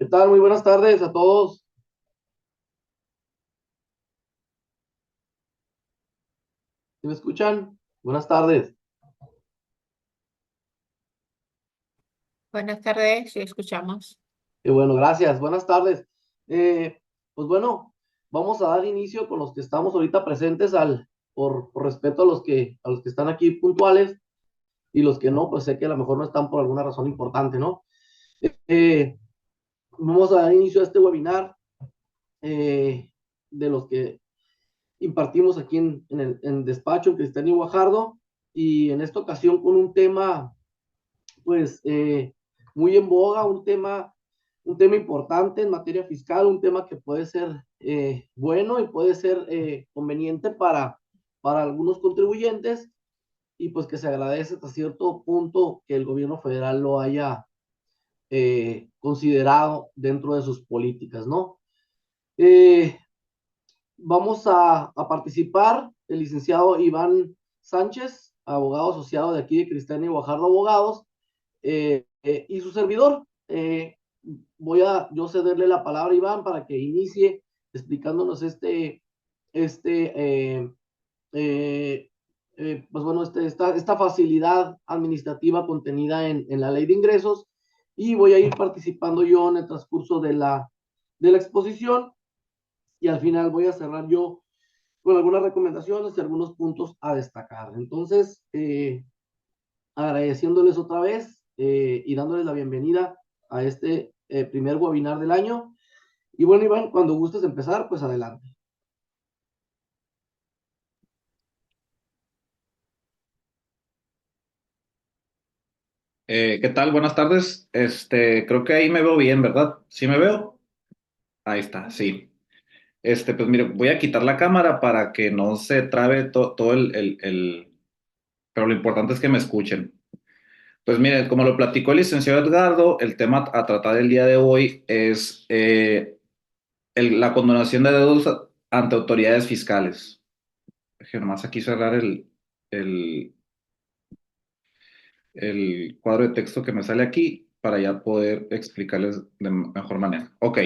¿Qué tal? Muy buenas tardes a todos. ¿Sí me escuchan? Buenas tardes. Buenas tardes, sí escuchamos. Qué bueno, gracias. Buenas tardes. Eh, pues bueno, vamos a dar inicio con los que estamos ahorita presentes por respeto a los que están aquí puntuales y los que no, pues sé que a lo mejor no están por alguna razón importante, ¿no? Eh, Vamos a dar inicio a este webinar de los que impartimos aquí en despacho en Cristiano y Guajardo, y en esta ocasión con un tema pues muy en boga, un tema importante en materia fiscal, un tema que puede ser bueno y puede ser conveniente para algunos contribuyentes, y pues que se agradece hasta cierto punto que el gobierno federal lo haya considerado dentro de sus políticas, ¿no? Eh, Vamos a participar el licenciado Iván Sánchez, abogado asociado de aquí de Cristiano y Guajardo Abogados, y su servidor. Voy a yo cederle la palabra a Iván para que inicie explicándonos este eh, pues bueno, esta facilidad administrativa contenida en la ley de ingresos, y voy a ir participando yo en el transcurso de la exposición, y al final voy a cerrar yo con algunas recomendaciones y algunos puntos a destacar. Entonces, agradeciéndoles otra vez y dándoles la bienvenida a este primer webinar del año. Y bueno, Iván, cuando gustes empezar, pues adelante. ¿Qué tal? Buenas tardes. Creo que ahí me veo bien, ¿verdad? ¿Sí me veo? Ahí está, sí. Pues mire, voy a quitar la cámara para que no se trabe todo pero lo importante es que me escuchen. Pues mire, como lo platicó el licenciado Edgardo, el tema a tratar el día de hoy es la condonación de deudas ante autoridades fiscales. Déjenme nomás aquí cerrar el, el cuadro de texto que me sale aquí para ya poder explicarles de mejor manera. Ok.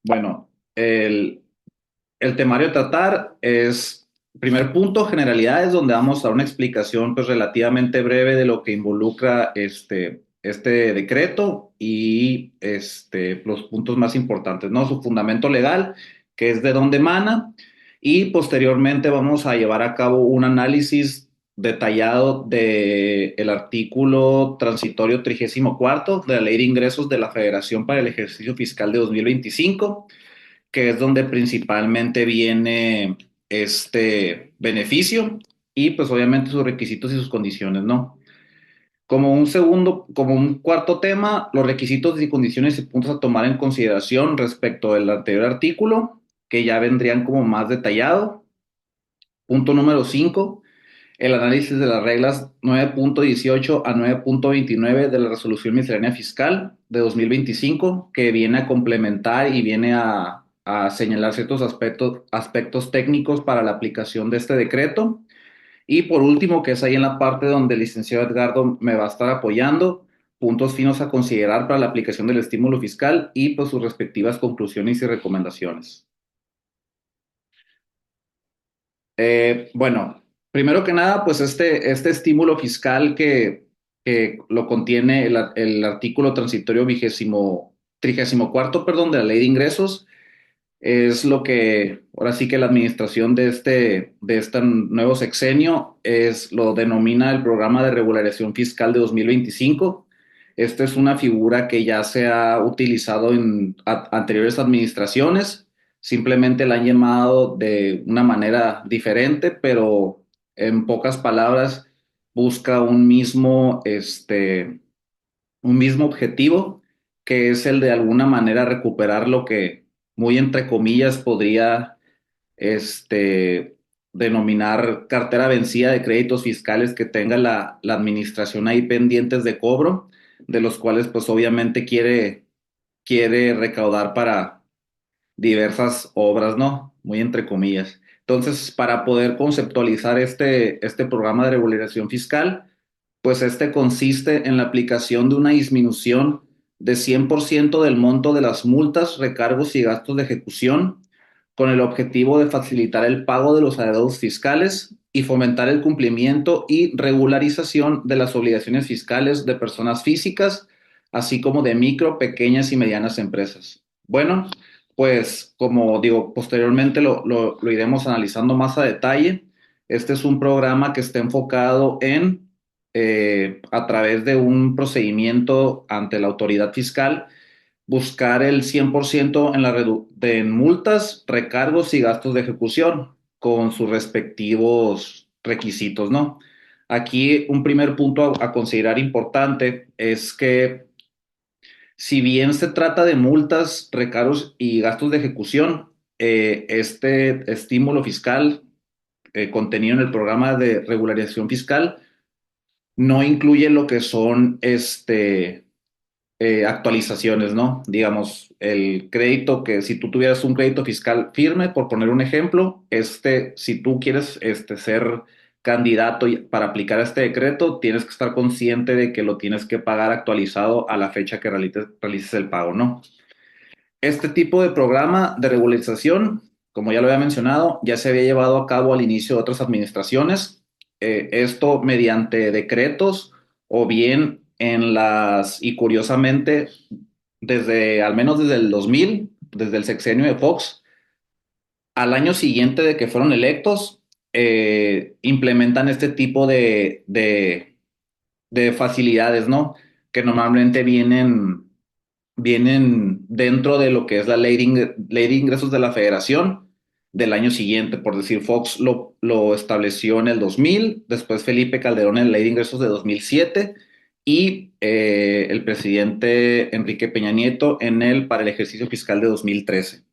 Bueno, el temario a tratar es, primer punto, generalidades, donde vamos a dar una explicación pues relativamente breve de lo que involucra este decreto y los puntos más importantes, ¿no? Su fundamento legal, que es de dónde emana, y posteriormente vamos a llevar a cabo un análisis detallado del artículo transitorio 34 de la Ley de Ingresos de la Federación para el ejercicio fiscal de 2025, que es donde principalmente viene este beneficio y pues obviamente sus requisitos y sus condiciones, ¿no? Como un cuarto tema, los requisitos y condiciones y puntos a tomar en consideración respecto del anterior artículo, que ya vendrían como más detallado. Punto número 5, el análisis de las reglas 9.18 a 9.29 de la Resolución Miscelánea Fiscal de 2025, que viene a complementar y viene a señalar ciertos aspectos técnicos para la aplicación de este decreto. Y por último, que es ahí en la parte donde el licenciado Edgardo me va a estar apoyando, puntos finos a considerar para la aplicación del estímulo fiscal y pues sus respectivas conclusiones y recomendaciones. Bueno, primero que nada, pues este estímulo fiscal que lo contiene el artículo transitorio trigésimo cuarto, perdón, de la Ley de Ingresos, es lo que ahora sí que la administración de este nuevo sexenio lo denomina el Programa de Regularización Fiscal de 2025. Esta es una figura que ya se ha utilizado en anteriores administraciones, simplemente la han llamado de una manera diferente, pero en pocas palabras busca un mismo objetivo, que es el de alguna manera recuperar lo que muy entre comillas podría este, denominar cartera vencida de créditos fiscales que tenga la administración ahí pendientes de cobro, de los cuales pues obviamente quiere recaudar para diversas obras, ¿no? Muy entre comillas. Entonces, para poder conceptualizar este programa de regularización fiscal, pues este consiste en la aplicación de una disminución de 100% del monto de las multas, recargos y gastos de ejecución, con el objetivo de facilitar el pago de los adeudos fiscales y fomentar el cumplimiento y regularización de las obligaciones fiscales de personas físicas, así como de micro, pequeñas y medianas empresas. Bueno, pues como digo, posteriormente lo iremos analizando más a detalle. Este es un programa que está enfocado en, a través de un procedimiento ante la autoridad fiscal, buscar el 100% en multas, recargos y gastos de ejecución con sus respectivos requisitos, ¿no? Aquí un primer punto a considerar importante es que si bien se trata de multas, recargos y gastos de ejecución, este estímulo fiscal contenido en el programa de regularización fiscal no incluye lo que son actualizaciones, ¿no? Digamos, el crédito que si tú tuvieras un crédito fiscal firme, por poner un ejemplo, si tú quieres ser candidato para aplicar este decreto, tienes que estar consciente de que lo tienes que pagar actualizado a la fecha que realices el pago, ¿no? Este tipo de programa de regularización, como ya lo había mencionado, ya se había llevado a cabo al inicio de otras administraciones, esto mediante decretos o bien y curiosamente, al menos desde el 2000, desde el sexenio de Fox, al año siguiente de que fueron electos, implementan este tipo de facilidades, ¿no? Que normalmente vienen dentro de lo que es la ley de ingresos de la Federación del año siguiente. Por decir, Fox lo estableció en el 2000, después Felipe Calderón en la ley de ingresos de 2007 y el presidente Enrique Peña Nieto para el ejercicio fiscal de 2013.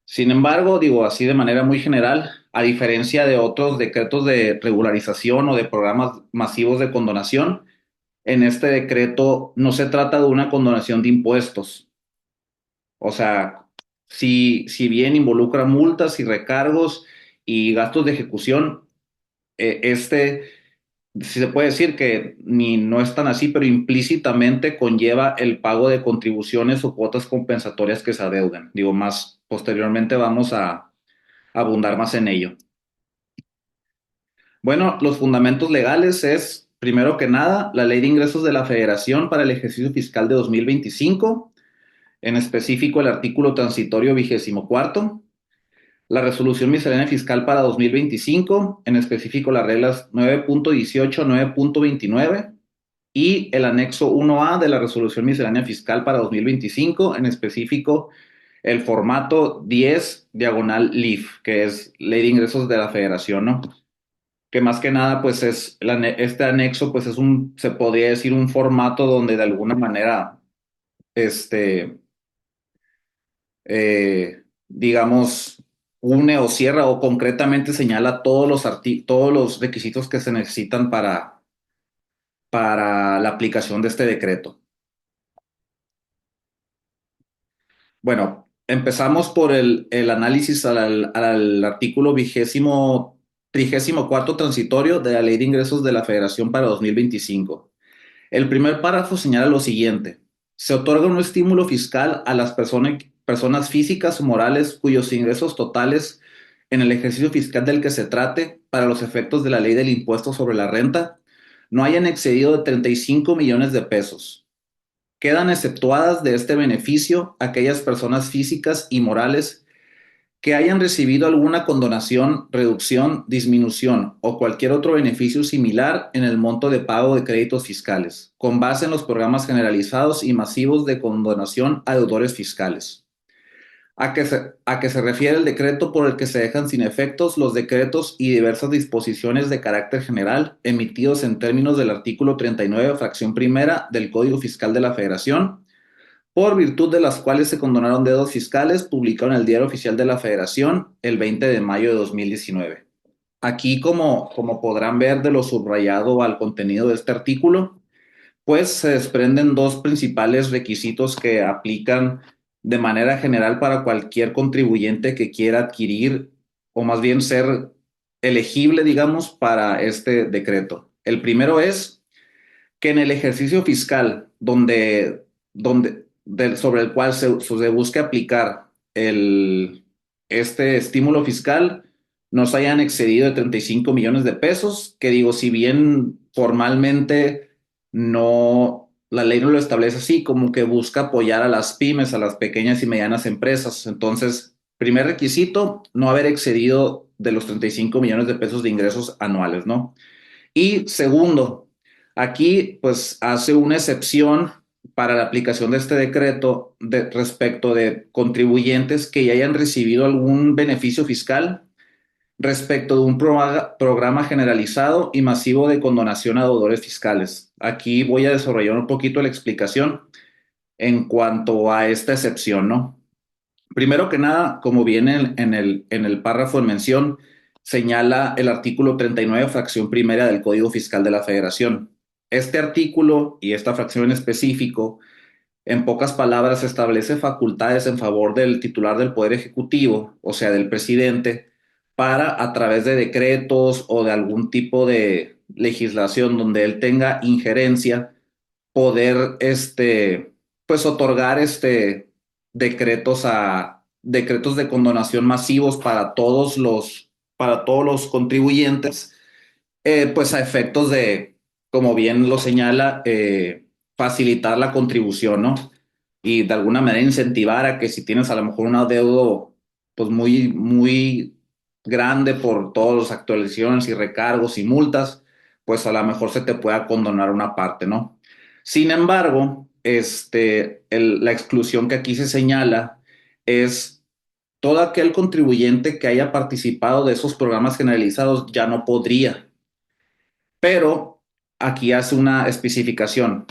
Sin embargo, digo así de manera muy general, a diferencia de otros decretos de regularización o de programas masivos de condonación, en este decreto no se trata de una condonación de impuestos. O sea, si bien involucra multas y recargos y gastos de ejecución, si se puede decir que ni no es tan así, pero implícitamente conlleva el pago de contribuciones o cuotas compensatorias que se adeuden. Digo, más posteriormente vamos a abundar más en ello. Bueno, los fundamentos legales es, primero que nada, la Ley de Ingresos de la Federación para el ejercicio fiscal de 2025, en específico el artículo transitorio 24, la Resolución Miscelánea Fiscal para 2025, en específico las reglas 9.18, 9.29 y el anexo 1A de la Resolución Miscelánea Fiscal para 2025, en específico el formato 10 diagonal LIF, que es Ley de Ingresos de la Federación, ¿no? Que más que nada, pues este anexo, pues se podría decir un formato donde de alguna manera, digamos, une o cierra o concretamente señala todos los requisitos que se necesitan para la aplicación de este decreto. Bueno, empezamos por el análisis al artículo 34 transitorio de la Ley de Ingresos de la Federación para 2025. El primer párrafo señala lo siguiente: se otorga un estímulo fiscal a las personas físicas o morales cuyos ingresos totales en el ejercicio fiscal del que se trate, para los efectos de la ley del impuesto sobre la renta, no hayan excedido de 35 millones de pesos. Quedan exceptuadas de este beneficio aquellas personas físicas y morales que hayan recibido alguna condonación, reducción, disminución o cualquier otro beneficio similar en el monto de pago de créditos fiscales, con base en los programas generalizados y masivos de condonación a deudores fiscales. A que se refiere el decreto por el que se dejan sin efectos los decretos y diversas disposiciones de carácter general emitidos en términos del artículo 39, fracción primera del Código Fiscal de la Federación, por virtud de las cuales se condonaron deudas fiscales, publicado en el Diario Oficial de la Federación el 20 de mayo de 2019. Aquí, como podrán ver de lo subrayado al contenido de este artículo, pues se desprenden dos principales requisitos que aplican de manera general para cualquier contribuyente que quiera adquirir o más bien ser elegible, digamos, para este decreto. El primero es que en el ejercicio fiscal donde sobre el cual se busque aplicar este estímulo fiscal no se hayan excedido de 35 millones de pesos, que digo, si bien formalmente la ley no lo establece así, como que busca apoyar a las pymes, a las pequeñas y medianas empresas. Entonces, primer requisito, no haber excedido de los 35 millones de pesos de ingresos anuales, ¿no? Y segundo, aquí pues hace una excepción para la aplicación de este decreto respecto de contribuyentes que ya hayan recibido algún beneficio fiscal respecto de un programa generalizado y masivo de condonación a deudores fiscales. Aquí voy a desarrollar un poquito la explicación en cuanto a esta excepción, ¿no? Primero que nada, como viene en el párrafo en mención, señala el artículo 39, fracción primera del Código Fiscal de la Federación. Este artículo y esta fracción en específico, en pocas palabras, establece facultades en favor del titular del Poder Ejecutivo, o sea, del presidente, para a través de decretos o de algún tipo de legislación donde él tenga injerencia, poder pues otorgar decretos de condonación masivos para todos los contribuyentes, pues a efectos de, como bien lo señala, facilitar la contribución, ¿no? Y de alguna manera incentivar a que si tienes a lo mejor un adeudo pues muy grande por todas las actualizaciones y recargos y multas, pues a lo mejor se te pueda condonar una parte, ¿no? Sin embargo, la exclusión que aquí se señala es todo aquel contribuyente que haya participado de esos programas generalizados ya no podría, pero aquí hace una especificación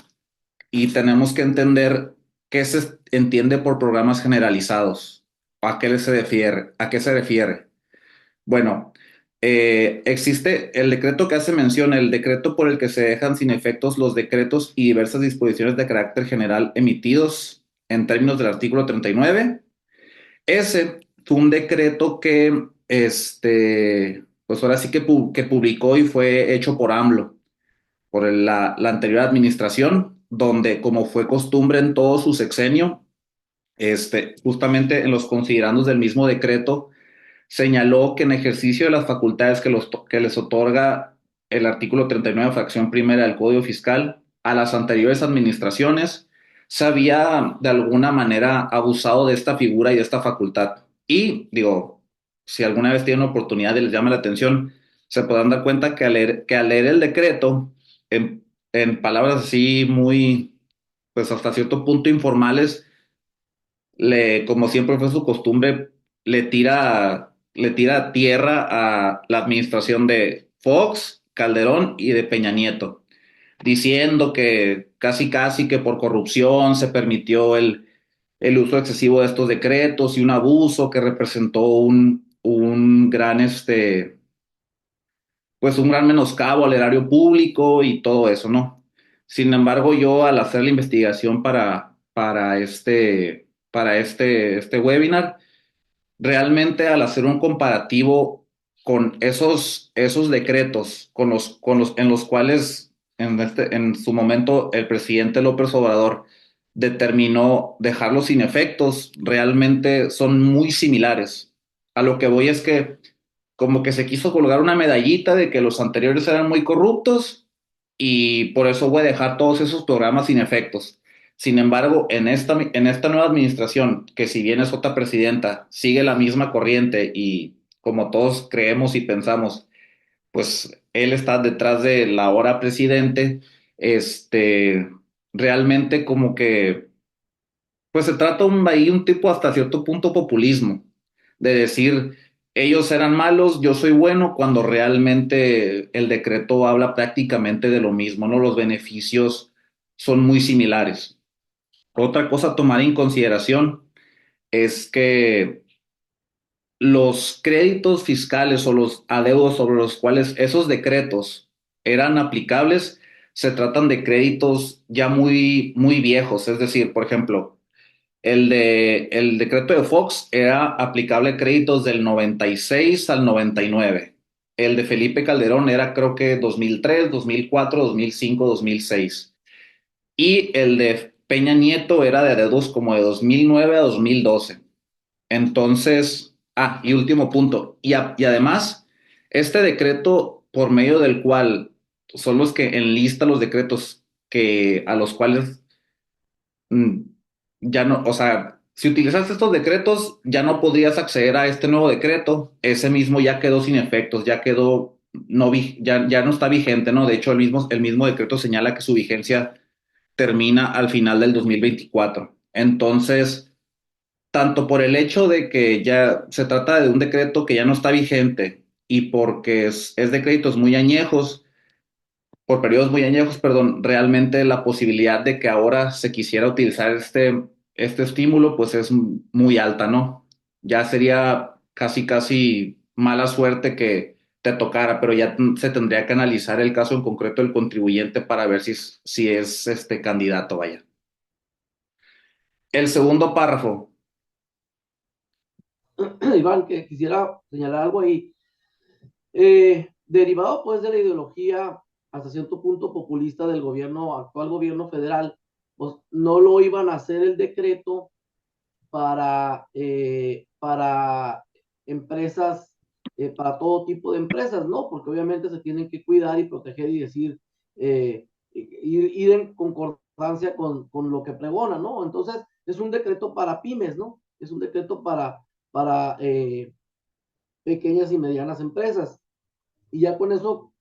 y tenemos que entender qué se entiende por programas generalizados. ¿A qué se refiere? ¿A qué se refiere? Bueno, existe el decreto que hace mención, el decreto por el que se dejan sin efectos los decretos y diversas disposiciones de carácter general emitidos en términos del artículo 39. Ese fue un decreto que, pues ahora sí que publicó y fue hecho por AMLO, por la anterior administración, donde como fue costumbre en todo su sexenio, justamente en los considerandos del mismo decreto, señaló que en ejercicio de las facultades que les otorga el artículo 39, fracción primera del Código Fiscal, a las anteriores administraciones, se había de alguna manera abusado de esta figura y de esta facultad. Y digo, si alguna vez tienen oportunidad y les llama la atención, se podrán dar cuenta que al leer el decreto, en palabras así muy, pues hasta cierto punto informales, como siempre fue su costumbre, le tira tierra a la administración de Fox, Calderón y de Peña Nieto, diciendo que casi que por corrupción se permitió el uso excesivo de estos decretos y un abuso que representó un gran, pues un gran menoscabo al erario público y todo eso, ¿no? Sin embargo, yo al hacer la investigación para este webinar, realmente al hacer un comparativo con esos decretos en los cuales en su momento el presidente López Obrador determinó dejarlos sin efectos, realmente son muy similares. A lo que voy es que como que se quiso colgar una medallita de que los anteriores eran muy corruptos y por eso voy a dejar todos esos programas sin efectos. Sin embargo, en esta nueva administración, que si bien es otra presidenta, sigue la misma corriente y como todos creemos y pensamos, pues él está detrás de la ahora presidente, realmente como que pues se trata ahí un tipo hasta cierto punto populismo, de decir, ellos eran malos, yo soy bueno, cuando realmente el decreto habla prácticamente de lo mismo, ¿no? Los beneficios son muy similares. Otra cosa a tomar en consideración es que los créditos fiscales o los adeudos sobre los cuales esos decretos eran aplicables, se tratan de créditos ya muy viejos, es decir, por ejemplo, el decreto de Fox era aplicable a créditos del 96 al 99. El de Felipe Calderón era creo que 2003, 2004, 2005, 2006. Y Peña Nieto era de adeudos como de 2009 a 2012. Entonces, y último punto, y además, este decreto por medio del cual son los que enlista los decretos que a los cuales mm, ya no, o sea, si utilizas estos decretos, ya no podrías acceder a este nuevo decreto. Ese mismo ya quedó sin efectos, ya quedó, ya no está vigente, ¿no? De hecho, el mismo decreto señala que su vigencia termina al final del 2024. Entonces, tanto por el hecho de que ya se trata de un decreto que ya no está vigente y porque es de créditos muy añejos, por periodos muy añejos, perdón, realmente la posibilidad de que ahora se quisiera utilizar este estímulo, pues es muy alta, ¿no? Ya sería casi, casi mala suerte que te tocara, pero ya se tendría que analizar el caso en concreto del contribuyente para ver si es este candidato, vaya. El segundo párrafo. Iván, que quisiera señalar algo ahí. Derivado pues de la ideología hasta cierto punto populista del gobierno, actual gobierno federal, pues no lo iban a hacer el decreto para empresas, para todo tipo de empresas, ¿no? Porque obviamente se tienen que cuidar y proteger y decir, ir en concordancia con lo que pregona, ¿no? Entonces, es un decreto para pymes, ¿no? Es un decreto para pequeñas y medianas empresas. Y ya con eso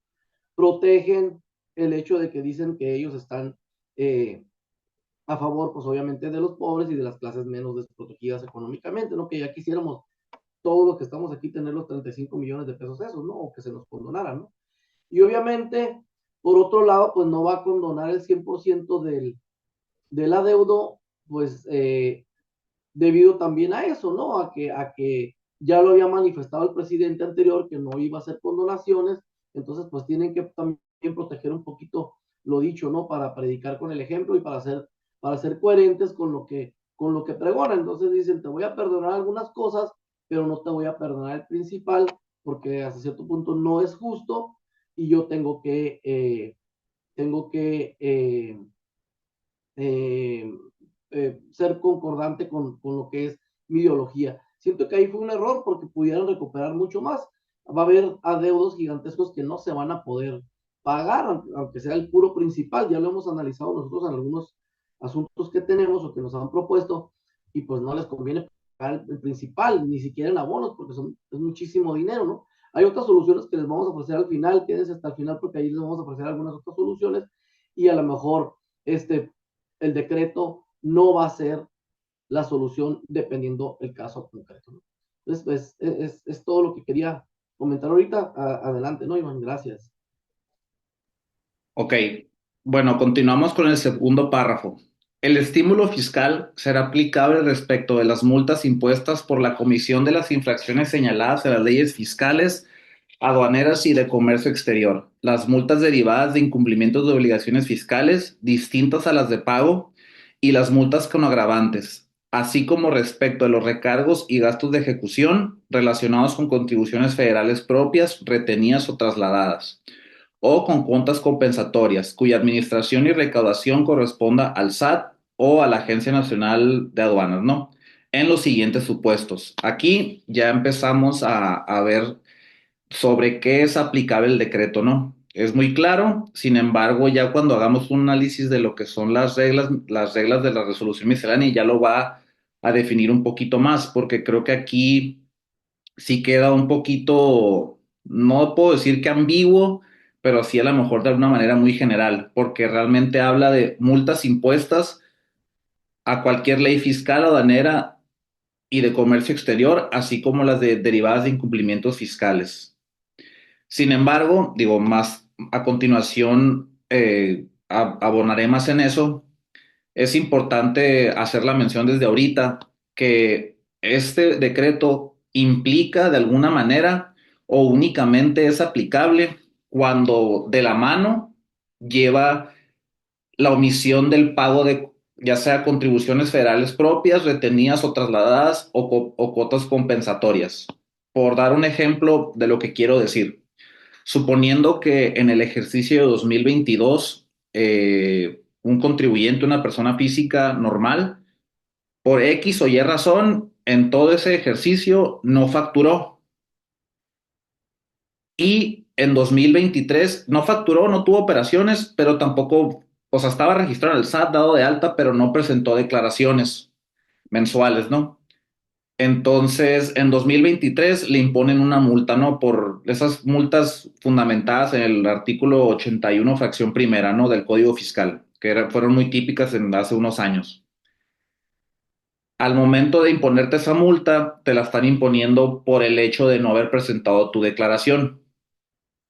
protegen el hecho de que dicen que ellos están a favor, pues obviamente, de los pobres y de las clases menos desprotegidas económicamente, ¿no? Que ya quisiéramos todos los que estamos aquí tener los 35 millones de pesos esos, ¿no? O que se nos condonaran, ¿no? Y obviamente, por otro lado, pues no va a condonar el 100% del adeudo, pues debido también a eso, ¿no? A que ya lo había manifestado el presidente anterior que no iba a hacer condonaciones, entonces pues tienen que también proteger un poquito lo dicho, ¿no? Para predicar con el ejemplo y para ser coherentes con lo que pregona. Entonces dicen, te voy a perdonar algunas cosas, pero no te voy a perdonar el principal, porque hasta cierto punto no es justo y yo tengo que ser concordante con lo que es mi ideología. Siento que ahí fue un error porque pudieran recuperar mucho más. Va a haber adeudos gigantescos que no se van a poder pagar, aunque sea el puro principal. Ya lo hemos analizado nosotros en algunos asuntos que tenemos o que nos han propuesto y pues no les conviene pagar el principal, ni siquiera en abonos, porque es muchísimo dinero, ¿no? Hay otras soluciones que les vamos a ofrecer al final, quédense hasta el final porque ahí les vamos a ofrecer algunas otras soluciones y a lo mejor el decreto no va a ser la solución dependiendo el caso concreto, ¿no? Entonces, pues, es todo lo que quería comentar ahorita. Adelante, ¿no, Iván? Gracias. Ok, bueno, continuamos con el segundo párrafo. El estímulo fiscal será aplicable respecto de las multas impuestas por la comisión de las infracciones señaladas en las leyes fiscales, aduaneras y de comercio exterior. Las multas derivadas de incumplimientos de obligaciones fiscales distintas a las de pago y las multas con agravantes, así como respecto de los recargos y gastos de ejecución relacionados con contribuciones federales propias, retenidas o trasladadas o con cuentas compensatorias, cuya administración y recaudación corresponda al SAT o a la Agencia Nacional de Aduanas, ¿no? En los siguientes supuestos. Aquí ya empezamos a ver sobre qué es aplicable el decreto, ¿no? Es muy claro, sin embargo, ya cuando hagamos un análisis de lo que son las reglas de la resolución miscelánea, ya lo va a definir un poquito más, porque creo que aquí sí queda un poquito, no puedo decir que ambiguo, pero sí a lo mejor de alguna manera muy general, porque realmente habla de multas impuestas a cualquier ley fiscal, aduanera y de comercio exterior, así como las derivadas de incumplimientos fiscales. Sin embargo, digo, más a continuación abonaré más en eso. Es importante hacer la mención desde ahorita que este decreto implica de alguna manera o únicamente es aplicable cuando de la mano lleva la omisión del pago de ya sea contribuciones federales propias, retenidas o trasladadas o cuotas compensatorias. Por dar un ejemplo de lo que quiero decir. Suponiendo que en el ejercicio de 2022 un contribuyente, una persona física normal, por X o Y razón, en todo ese ejercicio no facturó. Y en 2023 no facturó, no tuvo operaciones, pero tampoco, o sea, estaba registrado en el SAT, dado de alta, pero no presentó declaraciones mensuales, ¿no? Entonces, en 2023 le imponen una multa, ¿no? Por esas multas fundamentadas en el artículo 81, fracción primera, ¿no? Del Código Fiscal, que fueron muy típicas en hace unos años. Al momento de imponerte esa multa, te la están imponiendo por el hecho de no haber presentado tu declaración.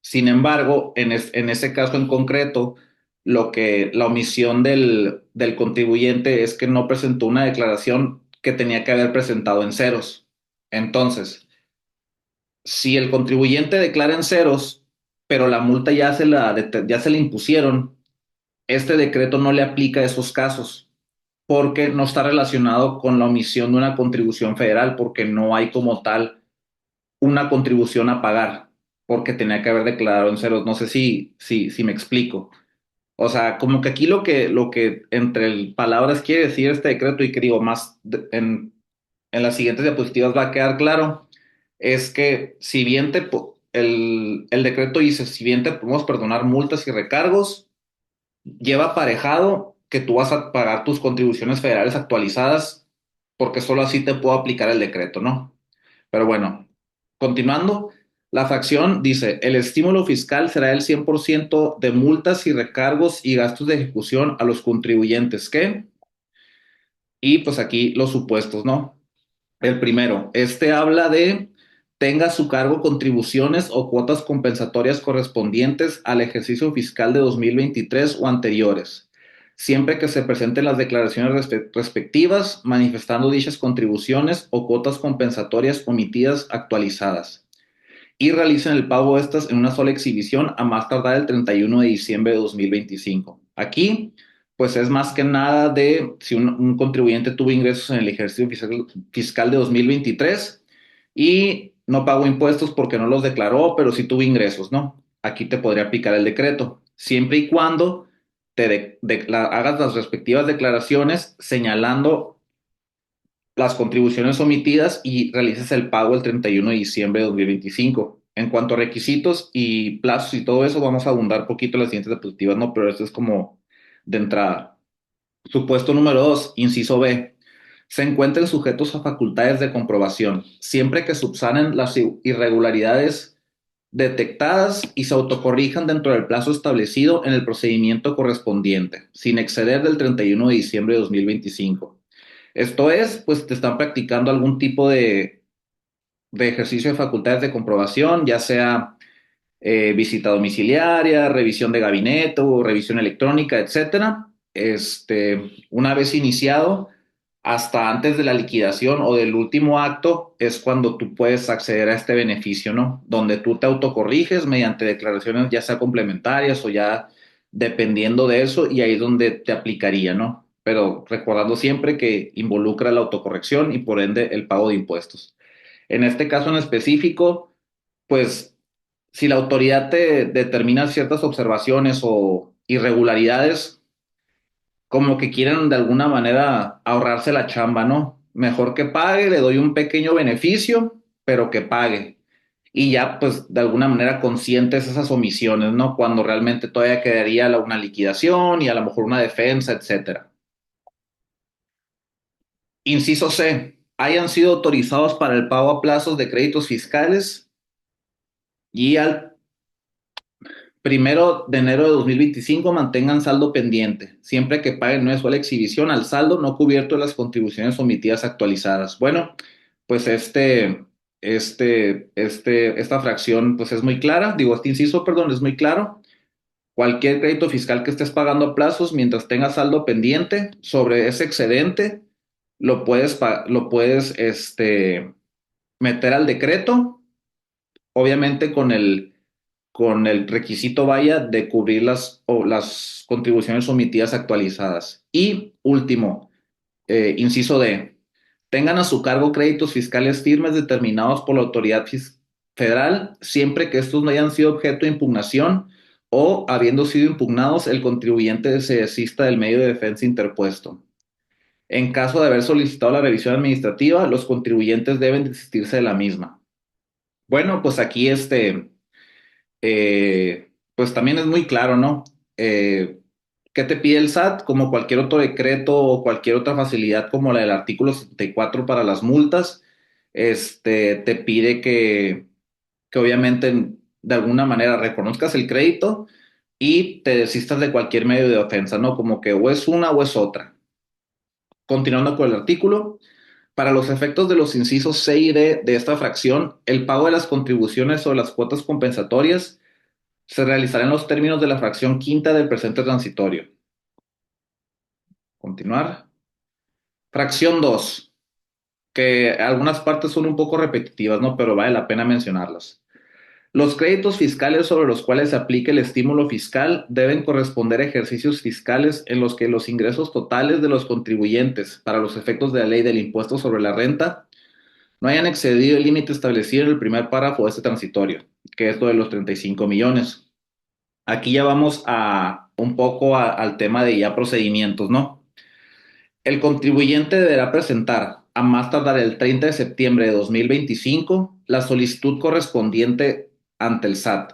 Sin embargo, en ese caso en concreto, la omisión del contribuyente es que no presentó una declaración que tenía que haber presentado en ceros. Entonces, si el contribuyente declara en ceros, pero la multa ya se la impusieron, este decreto no le aplica a esos casos porque no está relacionado con la omisión de una contribución federal, porque no hay como tal una contribución a pagar, porque tenía que haber declarado en ceros. No sé si me explico. O sea, como que aquí lo que entre palabras quiere decir este decreto y que digo más en las siguientes diapositivas va a quedar claro, es que si bien el decreto dice, si bien te podemos perdonar multas y recargos, lleva aparejado que tú vas a pagar tus contribuciones federales actualizadas, porque solo así te puedo aplicar el decreto, ¿no? Pero bueno, continuando, la fracción dice, el estímulo fiscal será el 100% de multas y recargos y gastos de ejecución a los contribuyentes que, y pues aquí los supuestos, ¿no? El primero, este habla de tenga a su cargo contribuciones o cuotas compensatorias correspondientes al ejercicio fiscal de 2023 o anteriores, siempre que se presenten las declaraciones respectivas manifestando dichas contribuciones o cuotas compensatorias omitidas actualizadas y realicen el pago de estas en una sola exhibición a más tardar el 31 de diciembre de 2025. Aquí, pues es más que nada de si un contribuyente tuvo ingresos en el ejercicio fiscal de 2023 y no pagó impuestos porque no los declaró, pero sí tuvo ingresos, ¿no? Aquí te podría aplicar el decreto, siempre y cuando hagas las respectivas declaraciones señalando las contribuciones omitidas y realices el pago el 31 de diciembre de 2025. En cuanto a requisitos y plazos y todo eso, vamos a abundar poquito en las siguientes diapositivas, ¿no? Pero esto es como de entrada. Supuesto número 2, inciso B. Se encuentren sujetos a facultades de comprobación, siempre que subsanen las irregularidades detectadas y se autocorrijan dentro del plazo establecido en el procedimiento correspondiente, sin exceder del 31 de diciembre de 2025. Esto es, pues te están practicando algún tipo de ejercicio de facultades de comprobación, ya sea visita domiciliaria, revisión de gabinete o revisión electrónica, etcétera. Una vez iniciado, hasta antes de la liquidación o del último acto, es cuando tú puedes acceder a este beneficio, ¿no? Donde tú te autocorriges mediante declaraciones ya sea complementarias o ya dependiendo de eso, y ahí es donde te aplicaría, ¿no? Pero recordando siempre que involucra la autocorrección y por ende el pago de impuestos. En este caso en específico, pues si la autoridad te determina ciertas observaciones o irregularidades, como que quieren de alguna manera ahorrarse la chamba, ¿no? Mejor que pague, le doy un pequeño beneficio, pero que pague. Y ya, pues, de alguna manera conscientes esas omisiones, ¿no? Cuando realmente todavía quedaría una liquidación y a lo mejor una defensa, etcétera. Inciso C. Hayan sido autorizados para el pago a plazos de créditos fiscales y al 1 de enero de 2025 mantengan saldo pendiente, siempre que paguen una sola exhibición al saldo no cubierto de las contribuciones omitidas actualizadas. Bueno, pues esta fracción pues es muy clara, digo, este inciso, perdón, es muy claro. Cualquier crédito fiscal que estés pagando a plazos mientras tengas saldo pendiente sobre ese excedente, lo puedes meter al decreto, obviamente con el requisito vaya de cubrir las contribuciones omitidas actualizadas. Y último, inciso D, tengan a su cargo créditos fiscales firmes determinados por la autoridad federal, siempre que estos no hayan sido objeto de impugnación o habiendo sido impugnados, el contribuyente se desista del medio de defensa interpuesto. En caso de haber solicitado la revisión administrativa, los contribuyentes deben desistirse de la misma. Bueno, pues aquí pues también es muy claro, ¿no? ¿Qué te pide el SAT? Como cualquier otro decreto o cualquier otra facilidad como la del artículo 74 para las multas, te pide que obviamente de alguna manera reconozcas el crédito y te desistas de cualquier medio de ofensa, ¿no? Como que o es una o es otra. Continuando con el artículo, para los efectos de los incisos C y D de esta fracción, el pago de las contribuciones o las cuotas compensatorias se realizará en los términos de la fracción quinta del presente transitorio. Continuar. Fracción 2, que algunas partes son un poco repetitivas, ¿no? Pero vale la pena mencionarlas. Los créditos fiscales sobre los cuales se aplique el estímulo fiscal deben corresponder a ejercicios fiscales en los que los ingresos totales de los contribuyentes para los efectos de la ley del impuesto sobre la renta no hayan excedido el límite establecido en el primer párrafo de este transitorio, que es lo de los 35 millones. Aquí ya vamos a un poco al tema de ya procedimientos, ¿no? El contribuyente deberá presentar a más tardar el 30 de septiembre de 2025 la solicitud correspondiente ante el SAT,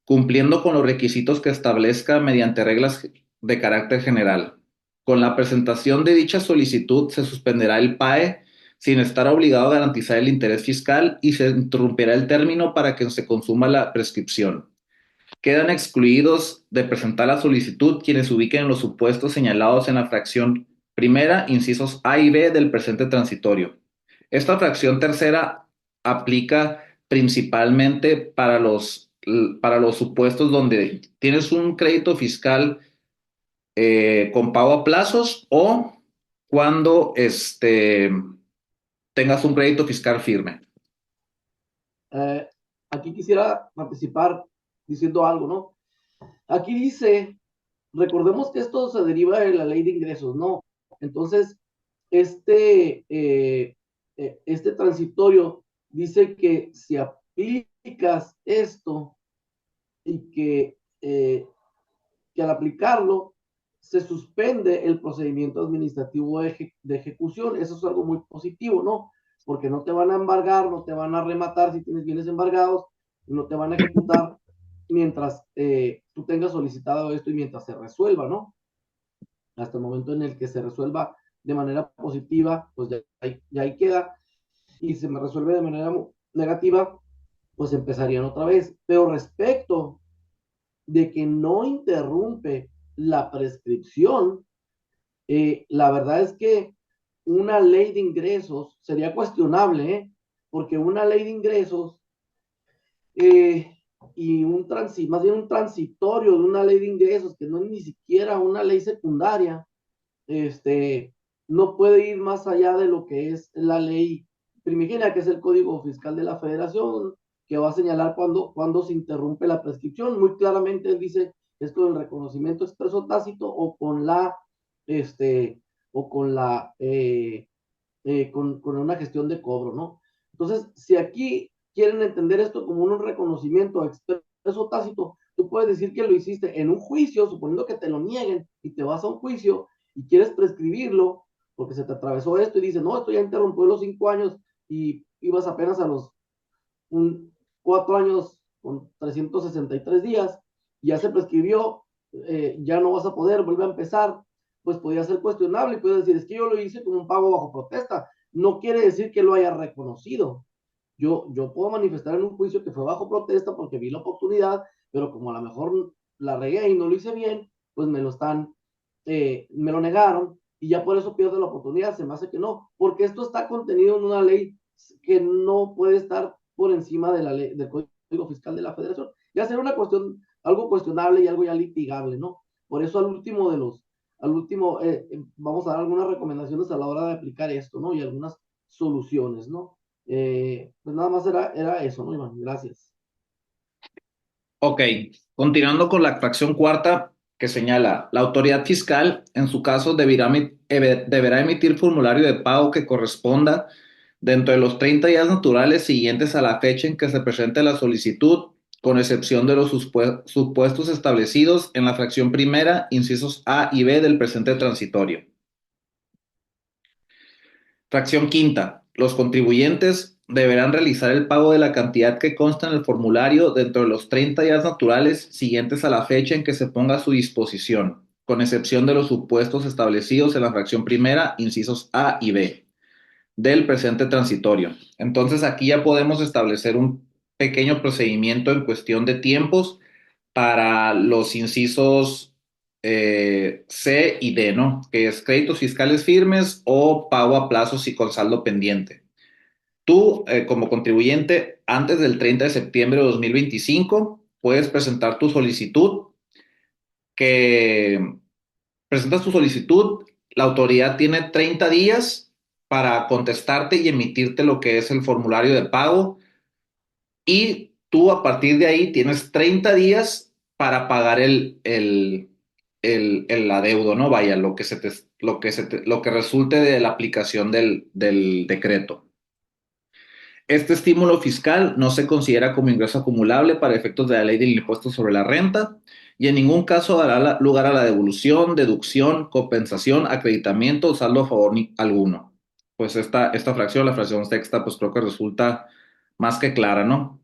cumpliendo con los requisitos que establezca mediante reglas de carácter general. Con la presentación de dicha solicitud se suspenderá el PAE sin estar obligado a garantizar el interés fiscal y se interrumpirá el término para que se consuma la prescripción. Quedan excluidos de presentar la solicitud quienes se ubiquen en los supuestos señalados en la fracción primera, incisos A y B del presente transitorio. Esta fracción tercera aplica principalmente para los supuestos donde tienes un crédito fiscal con pago a plazos o cuando tengas un crédito fiscal firme. Eh, Aquí quisiera participar diciendo algo, ¿no? Aquí dice, recordemos que esto se deriva de la ley de ingresos, ¿no? Entonces, este transitorio dice que si aplicas esto y que al aplicarlo se suspende el procedimiento administrativo de ejecución. Eso es algo muy positivo, ¿no? Porque no te van a embargar, no te van a rematar si tienes bienes embargados, no te van a ejecutar mientras tú tengas solicitado esto y mientras se resuelva, ¿no? Hasta el momento en el que se resuelva de manera positiva, pues ya ahí queda. Y si se me resuelve de manera negativa, pues empezarían otra vez. Pero respecto de que no interrumpe la prescripción, la verdad es que una ley de ingresos sería cuestionable, porque una ley de ingresos eh, y más bien un transitorio de una ley de ingresos, que no es ni siquiera una ley secundaria, este, no puede ir más allá de lo que es la ley primigenia, que es el Código Fiscal de la Federación, que va a señalar cuando se interrumpe la prescripción. Muy claramente dice es con el reconocimiento expreso tácito o con la, este, o con la, con una gestión de cobro, ¿no? Entonces, si aquí quieren entender esto como un reconocimiento expreso tácito, tú puedes decir que lo hiciste en un juicio, suponiendo que te lo nieguen y te vas a un juicio y quieres prescribirlo porque se te atravesó esto y dices, no, esto ya interrumpió los 5 años y ibas apenas a los 4 años con 363 días, y ya se prescribió, ya no vas a poder, vuelve a empezar, pues podría ser cuestionable y puedes decir, es que yo lo hice con un pago bajo protesta. No quiere decir que lo haya reconocido. Yo puedo manifestar en un juicio que fue bajo protesta porque vi la oportunidad, pero como a lo mejor la regué y no lo hice bien, pues me lo negaron y ya por eso pierdo la oportunidad. Se me hace que no, porque esto está contenido en una ley que no puede estar por encima de la ley, del Código Fiscal de la Federación. Ya será una cuestión, algo cuestionable y algo ya litigable, ¿no? Por eso al último, vamos a dar algunas recomendaciones a la hora de aplicar esto, ¿no? Y algunas soluciones, ¿no? Pues nada más era eso, ¿no, Iván? Gracias. Ok, continuando con la fracción cuarta que señala, la autoridad fiscal, en su caso, deberá emitir formulario de pago que corresponda dentro de los 30 días naturales siguientes a la fecha en que se presente la solicitud con excepción de los supuestos establecidos en la fracción primera, incisos A y B del presente transitorio. Fracción quinta. Los contribuyentes deberán realizar el pago de la cantidad que consta en el formulario dentro de los 30 días naturales siguientes a la fecha en que se ponga a su disposición, con excepción de los supuestos establecidos en la fracción primera, incisos A y B del presente transitorio. Entonces aquí ya podemos establecer un pequeño procedimiento en cuestión de tiempos para los incisos C y D, ¿no? Que es créditos fiscales firmes o pago a plazos y con saldo pendiente. Tú, como contribuyente, antes del 30 de septiembre de 2025, puedes presentar tu solicitud, que presentas tu solicitud, la autoridad tiene 30 días para contestarte y emitirte lo que es el formulario de pago, y tú a partir de ahí tienes 30 días para pagar el adeudo, ¿no? Vaya, lo que resulte de la aplicación del decreto. Este estímulo fiscal no se considera como ingreso acumulable para efectos de la ley del impuesto sobre la renta y en ningún caso dará lugar a la devolución, deducción, compensación, acreditamiento o saldo a favor alguno. Pues esta fracción, la fracción sexta, pues creo que resulta más que clara, ¿no?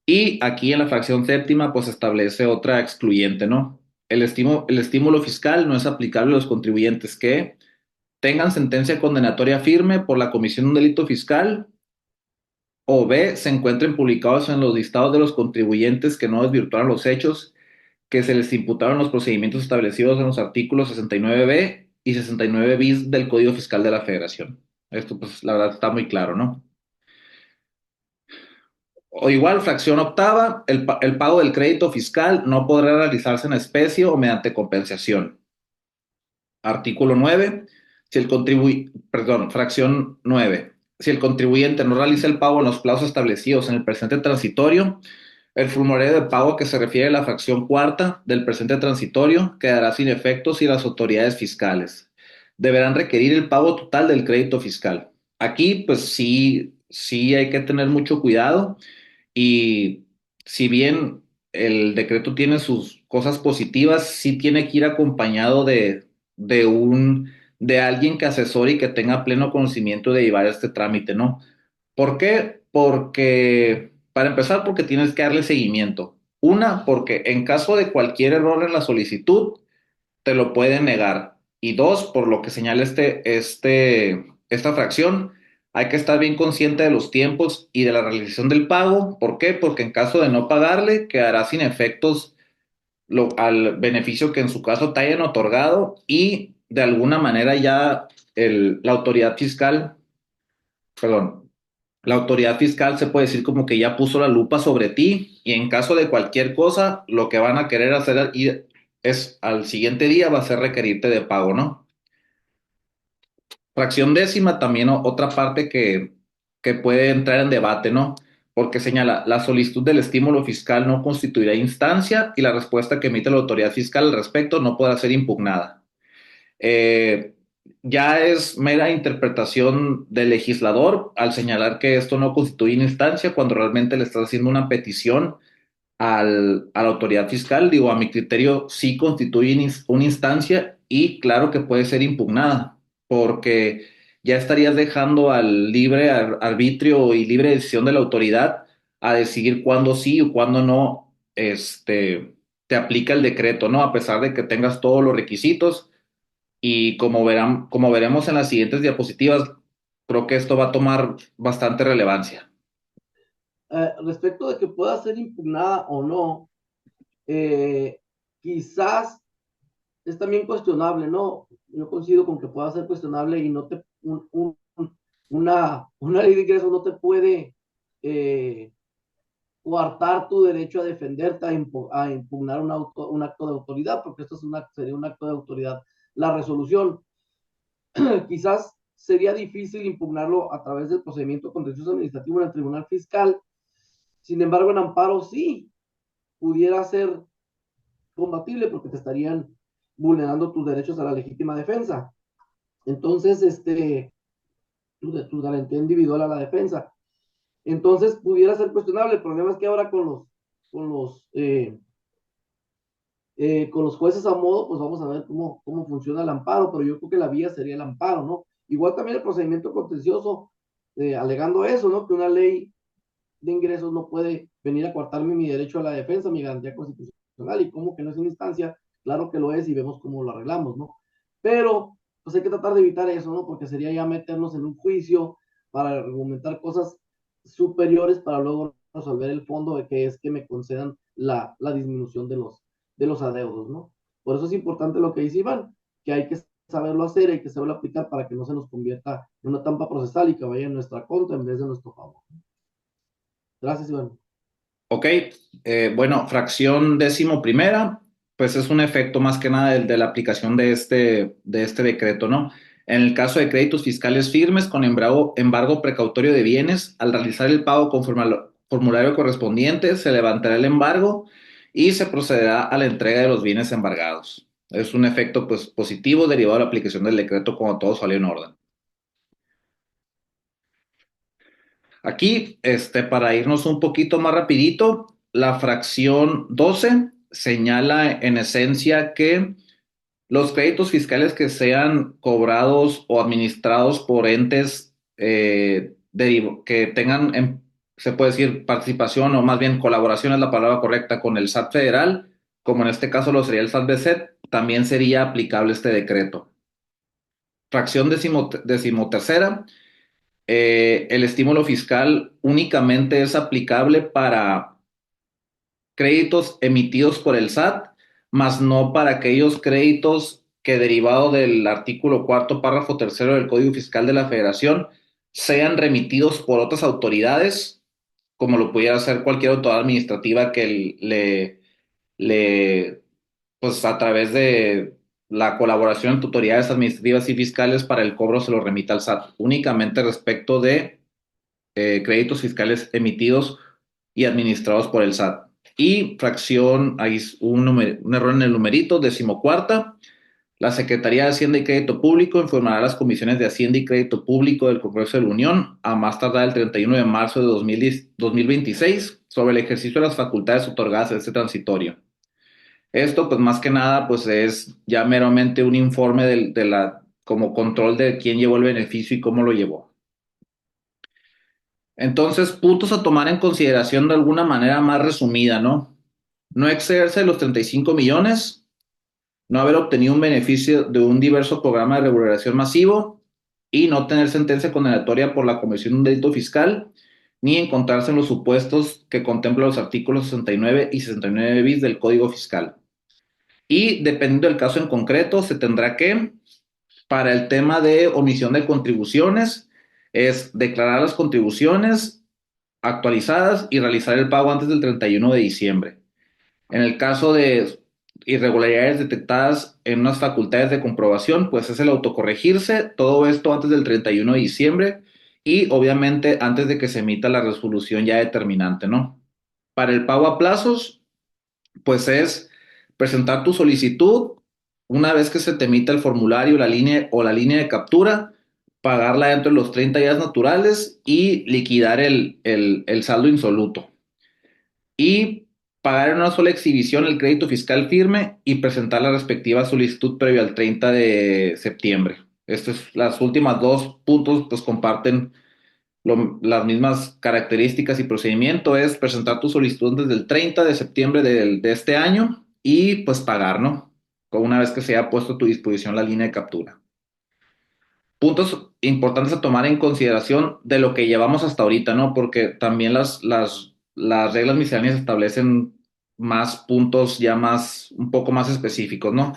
Y aquí en la fracción séptima, pues establece otra excluyente, ¿no? El estímulo fiscal no es aplicable a los contribuyentes que tengan sentencia condenatoria firme por la comisión de un delito fiscal o B, se encuentren publicados en los listados de los contribuyentes que no desvirtuaron los hechos que se les imputaron los procedimientos establecidos en los artículos 69B y 69 bis del Código Fiscal de la Federación. Esto, pues, la verdad está muy claro, ¿no? O igual, fracción octava, el pago del crédito fiscal no podrá realizarse en especie o mediante compensación. Artículo 9. Fracción 9. Si el contribuyente no realiza el pago en los plazos establecidos en el presente transitorio, el formulario de pago que se refiere a la fracción cuarta del presente transitorio quedará sin efectos y las autoridades fiscales deberán requerir el pago total del crédito fiscal. Aquí, pues sí hay que tener mucho cuidado y si bien el decreto tiene sus cosas positivas, sí tiene que ir acompañado de alguien que asesore y que tenga pleno conocimiento de llevar este trámite, ¿no? ¿Por qué? Porque, para empezar, porque tienes que darle seguimiento. Una, porque en caso de cualquier error en la solicitud, te lo pueden negar. Y dos, por lo que señala esta fracción, hay que estar bien consciente de los tiempos y de la realización del pago. ¿Por qué? Porque en caso de no pagarle, quedará sin efectos al beneficio que en su caso te hayan otorgado y de alguna manera ya la autoridad fiscal, perdón, la autoridad fiscal se puede decir como que ya puso la lupa sobre ti y en caso de cualquier cosa, lo que van a querer hacer es al siguiente día va a ser requerirte de pago, ¿no? Fracción décima, también otra parte que puede entrar en debate, ¿no? Porque señala, la solicitud del estímulo fiscal no constituirá instancia y la respuesta que emite la autoridad fiscal al respecto no podrá ser impugnada. Eh, ya es mera interpretación del legislador al señalar que esto no constituye una instancia cuando realmente le estás haciendo una petición a la autoridad fiscal. Digo, a mi criterio sí constituye una instancia y claro que puede ser impugnada porque ya estarías dejando al libre arbitrio y libre decisión de la autoridad a decidir cuándo sí o cuándo no te aplica el decreto, ¿no? A pesar de que tengas todos los requisitos y como veremos en las siguientes diapositivas, creo que esto va a tomar bastante relevancia. Respecto de que pueda ser impugnada o no, quizás es también cuestionable, ¿no? Yo coincido con que pueda ser cuestionable y no te, una ley de ingresos no te puede coartar tu derecho a defenderte, a impugnar un acto de autoridad, porque esto sería un acto de autoridad. La resolución, quizás sería difícil impugnarlo a través del procedimiento contencioso administrativo en el Tribunal Fiscal. Sin embargo, en amparo sí pudiera ser combatible porque te estarían vulnerando tus derechos a la legítima defensa. Entonces, tu garantía individual a la defensa. Entonces, pudiera ser cuestionable. El problema es que ahora con con los jueces a modo, pues vamos a ver cómo funciona el amparo, pero yo creo que la vía sería el amparo, ¿no? Igual también el procedimiento contencioso, alegando eso, ¿no? Que una ley de ingresos no puede venir a coartarme mi derecho a la defensa, mi garantía constitucional, y como que no es una instancia, claro que lo es y vemos cómo lo arreglamos, ¿no? Pero pues hay que tratar de evitar eso, ¿no? Porque sería ya meternos en un juicio para argumentar cosas superiores para luego resolver el fondo de que es que me concedan la disminución de los adeudos, ¿no? Por eso es importante lo que dice Iván, que hay que saberlo hacer, hay que saberlo aplicar para que no se nos convierta en una trampa procesal y que vaya en nuestra contra en vez de nuestro favor. Gracias, Iván. Ok, bueno, fracción décimo primera, pues es un efecto más que nada de la aplicación de este decreto, ¿no? En el caso de créditos fiscales firmes con embargo precautorio de bienes, al realizar el pago conforme al formulario correspondiente, se levantará el embargo y se procederá a la entrega de los bienes embargados. Es un efecto pues, positivo derivado de la aplicación del decreto cuando todo salió en orden. Aquí, para irnos un poquito más rapidito, la fracción 12 señala en esencia que los créditos fiscales que sean cobrados o administrados por entes que tengan, se puede decir, participación o más bien colaboración es la palabra correcta con el SAT federal, como en este caso lo sería el SAT BCET, también sería aplicable este decreto. Fracción decimotercera, el estímulo fiscal únicamente es aplicable para créditos emitidos por el SAT, más no para aquellos créditos que derivado del artículo cuarto, párrafo tercero del Código Fiscal de la Federación sean remitidos por otras autoridades, como lo pudiera hacer cualquier autoridad administrativa que pues a través de la colaboración entre autoridades administrativas y fiscales para el cobro se lo remita al SAT, únicamente respecto de créditos fiscales emitidos y administrados por el SAT. Y fracción, hay un error en el numerito, decimocuarta. La Secretaría de Hacienda y Crédito Público informará a las comisiones de Hacienda y Crédito Público del Congreso de la Unión a más tardar el 31 de marzo de 2026 sobre el ejercicio de las facultades otorgadas en este transitorio. Esto, pues más que nada, pues es ya meramente un informe como control de quién llevó el beneficio y cómo lo llevó. Entonces, puntos a tomar en consideración de alguna manera más resumida, ¿no? No excederse de los 35 millones, no haber obtenido un beneficio de un diverso programa de regulación masivo y no tener sentencia condenatoria por la comisión de un delito fiscal, ni encontrarse en los supuestos que contemplan los artículos 69 y 69 bis del Código Fiscal. Y dependiendo del caso en concreto, se tendrá que, para el tema de omisión de contribuciones, es declarar las contribuciones actualizadas y realizar el pago antes del 31 de diciembre. En el caso de irregularidades detectadas en unas facultades de comprobación, pues es el autocorregirse, todo esto antes del 31 de diciembre y obviamente antes de que se emita la resolución ya determinante, ¿no? Para el pago a plazos, pues es presentar tu solicitud una vez que se te emita el formulario la línea de captura, pagarla dentro de los 30 días naturales y liquidar el saldo insoluto. Y pagar en una sola exhibición el crédito fiscal firme y presentar la respectiva solicitud previo al 30 de septiembre. Las últimas dos puntos pues comparten las mismas características y procedimiento. Es presentar tu solicitud desde el 30 de septiembre de este año y pues pagar, ¿no? Una vez que se haya puesto a tu disposición la línea de captura. Puntos importantes a tomar en consideración de lo que llevamos hasta ahorita, ¿no? Porque también las reglas misceláneas establecen más puntos ya un poco más específicos, ¿no?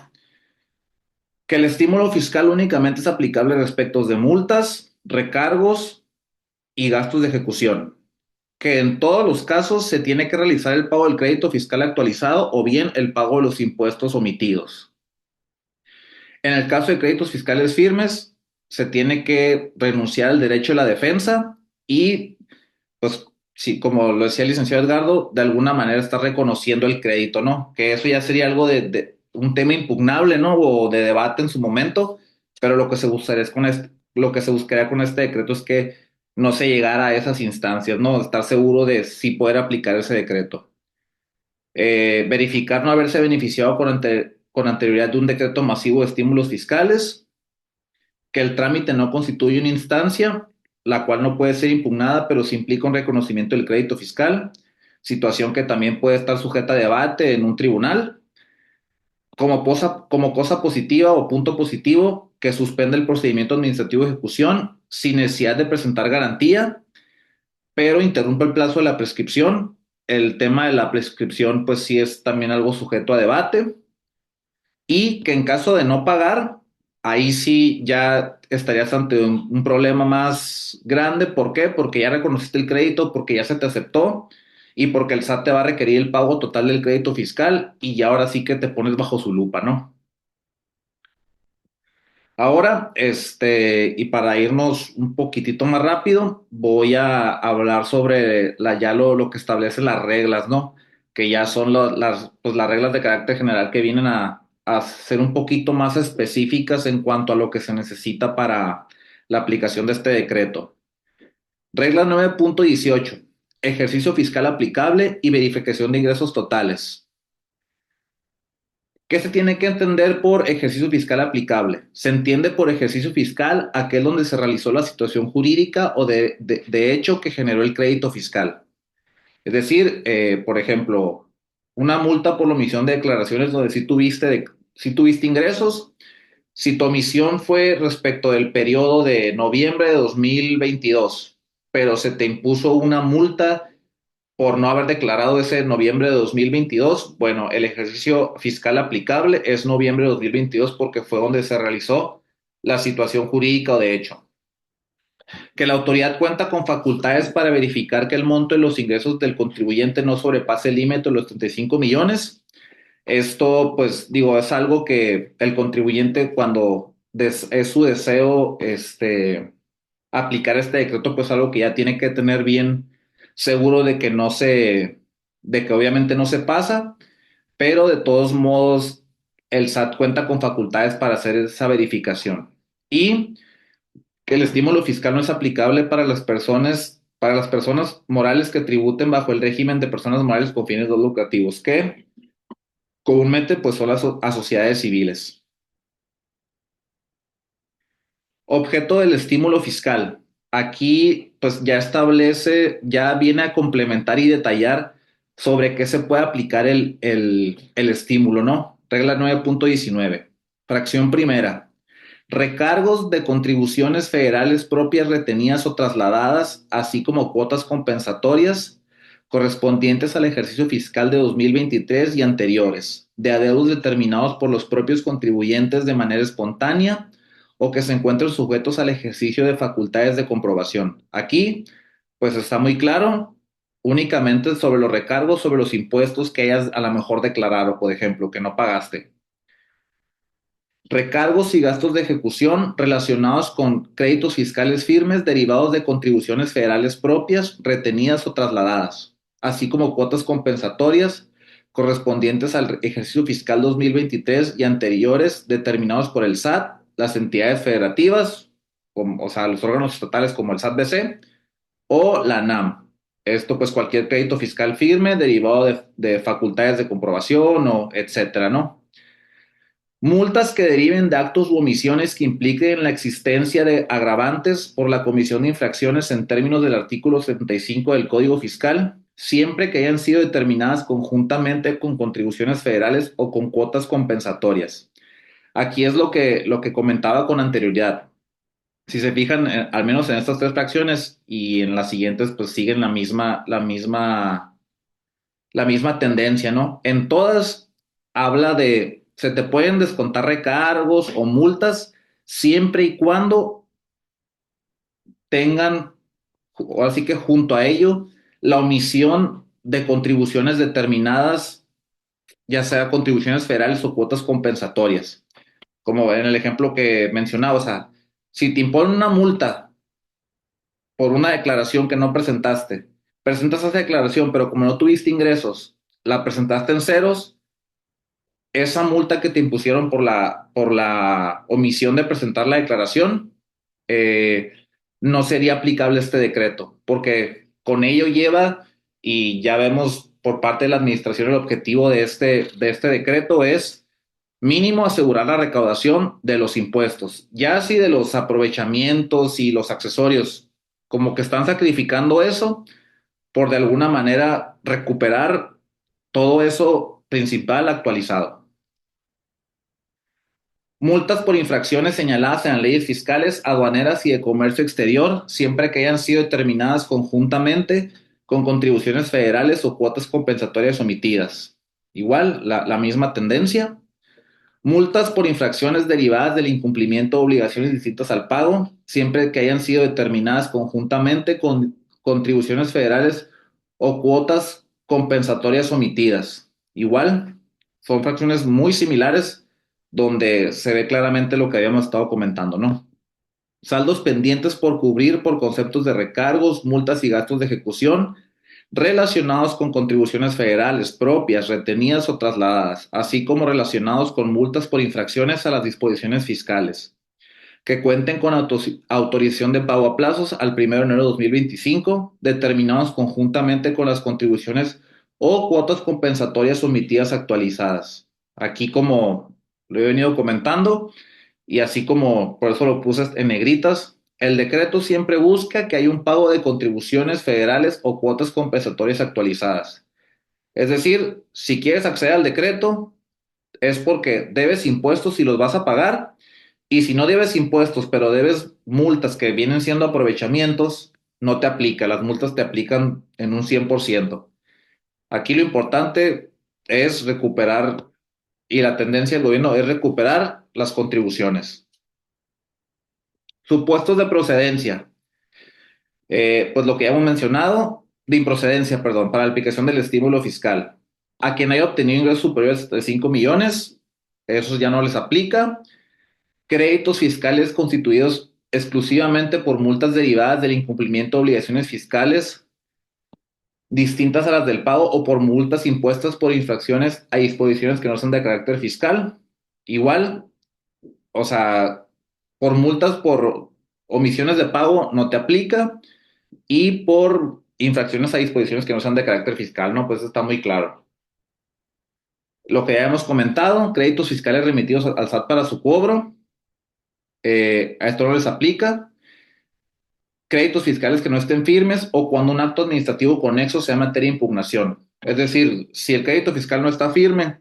Que el estímulo fiscal únicamente es aplicable respecto de multas, recargos y gastos de ejecución. Que en todos los casos se tiene que realizar el pago del crédito fiscal actualizado o bien el pago de los impuestos omitidos. En el caso de créditos fiscales firmes, se tiene que renunciar al derecho a la defensa y, pues, sí, como lo decía el licenciado Edgardo, de alguna manera está reconociendo el crédito, ¿no? Que eso ya sería algo de un tema impugnable, ¿no? O de debate en su momento, pero lo que se buscaría con este decreto es que no se llegara a esas instancias, ¿no? Estar seguro de si poder aplicar ese decreto. Verificar no haberse beneficiado con anterioridad de un decreto masivo de estímulos fiscales, que el trámite no constituye una instancia, la cual no puede ser impugnada, pero sí implica un reconocimiento del crédito fiscal, situación que también puede estar sujeta a debate en un tribunal. Como cosa positiva o punto positivo, que suspende el procedimiento administrativo de ejecución sin necesidad de presentar garantía, pero interrumpe el plazo de la prescripción. El tema de la prescripción, pues sí es también algo sujeto a debate. Y que en caso de no pagar, ahí sí ya estarías ante un problema más grande. ¿Por qué? Porque ya reconociste el crédito, porque ya se te aceptó y porque el SAT te va a requerir el pago total del crédito fiscal y ya ahora sí que te pones bajo su lupa, ¿no? Ahora, y para irnos un poquitito más rápido, voy a hablar sobre ya lo que establecen las reglas, ¿no? Que ya son pues las reglas de carácter general que vienen a ser un poquito más específicas en cuanto a lo que se necesita para la aplicación de este decreto. Regla 9.18. Ejercicio fiscal aplicable y verificación de ingresos totales. ¿Qué se tiene que entender por ejercicio fiscal aplicable? Se entiende por ejercicio fiscal aquel donde se realizó la situación jurídica o de hecho que generó el crédito fiscal. Es decir, por ejemplo, una multa por la omisión de declaraciones donde sí tuviste ingresos, si tu omisión fue respecto del periodo de noviembre de 2022, pero se te impuso una multa por no haber declarado ese noviembre de 2022, bueno, el ejercicio fiscal aplicable es noviembre de 2022 porque fue donde se realizó la situación jurídica o de hecho. Que la autoridad cuenta con facultades para verificar que el monto de los ingresos del contribuyente no sobrepase el límite de los 35 millones. Esto, pues, digo, es algo que el contribuyente cuando es su deseo, aplicar este decreto, pues algo que ya tiene que tener bien seguro de que obviamente no se pasa, pero de todos modos el SAT cuenta con facultades para hacer esa verificación. Y que el estímulo fiscal no es aplicable para las personas morales que tributen bajo el régimen de personas morales con fines no lucrativos, que comúnmente pues son a sociedades civiles. Objeto del estímulo fiscal. Aquí, pues ya viene a complementar y detallar sobre qué se puede aplicar el estímulo, ¿no? Regla 9.19. Fracción primera. Recargos de contribuciones federales propias retenidas o trasladadas, así como cuotas compensatorias correspondientes al ejercicio fiscal de 2023 y anteriores, de adeudos determinados por los propios contribuyentes de manera espontánea o que se encuentren sujetos al ejercicio de facultades de comprobación. Aquí, pues está muy claro, únicamente sobre los recargos, sobre los impuestos que hayas a lo mejor declarado, por ejemplo, que no pagaste. Recargos y gastos de ejecución relacionados con créditos fiscales firmes derivados de contribuciones federales propias, retenidas o trasladadas, así como cuotas compensatorias correspondientes al ejercicio fiscal 2023 y anteriores determinados por el SAT, las entidades federativas, o sea, los órganos estatales como el SAT-BC o la NAM. Esto, pues, cualquier crédito fiscal firme derivado de facultades de comprobación o etcétera, ¿no? Multas que deriven de actos u omisiones que impliquen la existencia de agravantes por la comisión de infracciones en términos del artículo 75 del Código Fiscal, siempre que hayan sido determinadas conjuntamente con contribuciones federales o con cuotas compensatorias. Aquí es lo que comentaba con anterioridad. Si se fijan, al menos en estas tres fracciones y en las siguientes, pues siguen la misma tendencia, ¿no? En todas habla se te pueden descontar recargos o multas siempre y cuando tengan, o así que junto a ello, la omisión de contribuciones determinadas, ya sea contribuciones federales o cuotas compensatorias. Como en el ejemplo que mencionaba, o sea, si te imponen una multa por una declaración que no presentaste, presentas esa declaración, pero como no tuviste ingresos, la presentaste en ceros, esa multa que te impusieron por la omisión de presentar la declaración, eh, no sería aplicable este decreto, porque con ello lleva, y ya vemos por parte de la administración, el objetivo de este decreto es mínimo asegurar la recaudación de los impuestos, ya si de los aprovechamientos y los accesorios, como que están sacrificando eso por de alguna manera recuperar todo eso principal actualizado. Multas por infracciones señaladas en las leyes fiscales, aduaneras y de comercio exterior, siempre que hayan sido determinadas conjuntamente con contribuciones federales o cuotas compensatorias omitidas. Igual, la misma tendencia. Multas por infracciones derivadas del incumplimiento de obligaciones distintas al pago, siempre que hayan sido determinadas conjuntamente con contribuciones federales o cuotas compensatorias omitidas. Igual, son fracciones muy similares donde se ve claramente lo que habíamos estado comentando, ¿no? Saldos pendientes por cubrir por conceptos de recargos, multas y gastos de ejecución relacionados con contribuciones federales propias, retenidas o trasladadas, así como relacionados con multas por infracciones a las disposiciones fiscales, que cuenten con autorización de pago a plazos al 1 de enero de 2025, determinados conjuntamente con las contribuciones o cuotas compensatorias omitidas actualizadas. Aquí, como lo he venido comentando, y así como por eso lo puse en negritas, el decreto siempre busca que haya un pago de contribuciones federales o cuotas compensatorias actualizadas. Es decir, si quieres acceder al decreto, es porque debes impuestos y los vas a pagar, y si no debes impuestos, pero debes multas que vienen siendo aprovechamientos, no te aplica, las multas te aplican en un 100%. Aquí lo importante es recuperar, y la tendencia del gobierno es recuperar las contribuciones. Supuestos de procedencia. Pues lo que ya hemos mencionado, de improcedencia, perdón, para la aplicación del estímulo fiscal. A quien haya obtenido ingresos superiores a 5 millones, eso ya no les aplica. Créditos fiscales constituidos exclusivamente por multas derivadas del incumplimiento de obligaciones fiscales distintas a las del pago o por multas impuestas por infracciones a disposiciones que no son de carácter fiscal. Igual, o sea, por multas por omisiones de pago no te aplica, y por infracciones a disposiciones que no sean de carácter fiscal, ¿no? Pues está muy claro. Lo que ya hemos comentado, créditos fiscales remitidos al SAT para su cobro, a esto no les aplica. Créditos fiscales que no estén firmes o cuando un acto administrativo conexo sea materia de impugnación. Es decir, si el crédito fiscal no está firme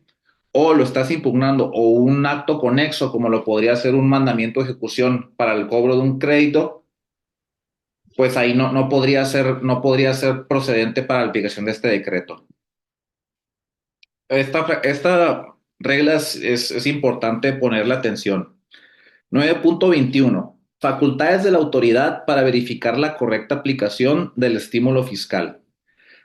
o lo estás impugnando o un acto conexo, como lo podría ser un mandamiento de ejecución para el cobro de un crédito, pues ahí no podría ser procedente para la aplicación de este decreto. Esta regla es importante ponerle atención. 9.21. Facultades de la autoridad para verificar la correcta aplicación del estímulo fiscal.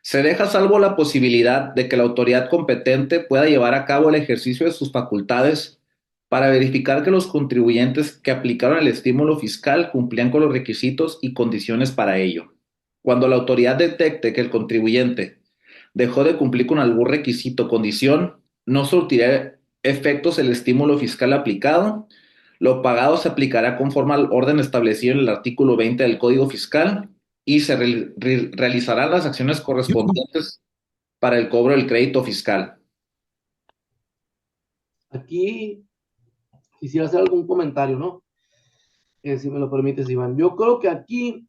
Se deja salvo la posibilidad de que la autoridad competente pueda llevar a cabo el ejercicio de sus facultades para verificar que los contribuyentes que aplicaron el estímulo fiscal cumplían con los requisitos y condiciones para ello. Cuando la autoridad detecte que el contribuyente dejó de cumplir con algún requisito o condición, no surtirá efectos el estímulo fiscal aplicado. Lo pagado se aplicará conforme al orden establecido en el artículo 20 del Código Fiscal y se realizarán las acciones correspondientes para el cobro del crédito fiscal. Aquí quisiera hacer algún comentario, ¿no? Si me lo permites, Iván. Yo creo que aquí,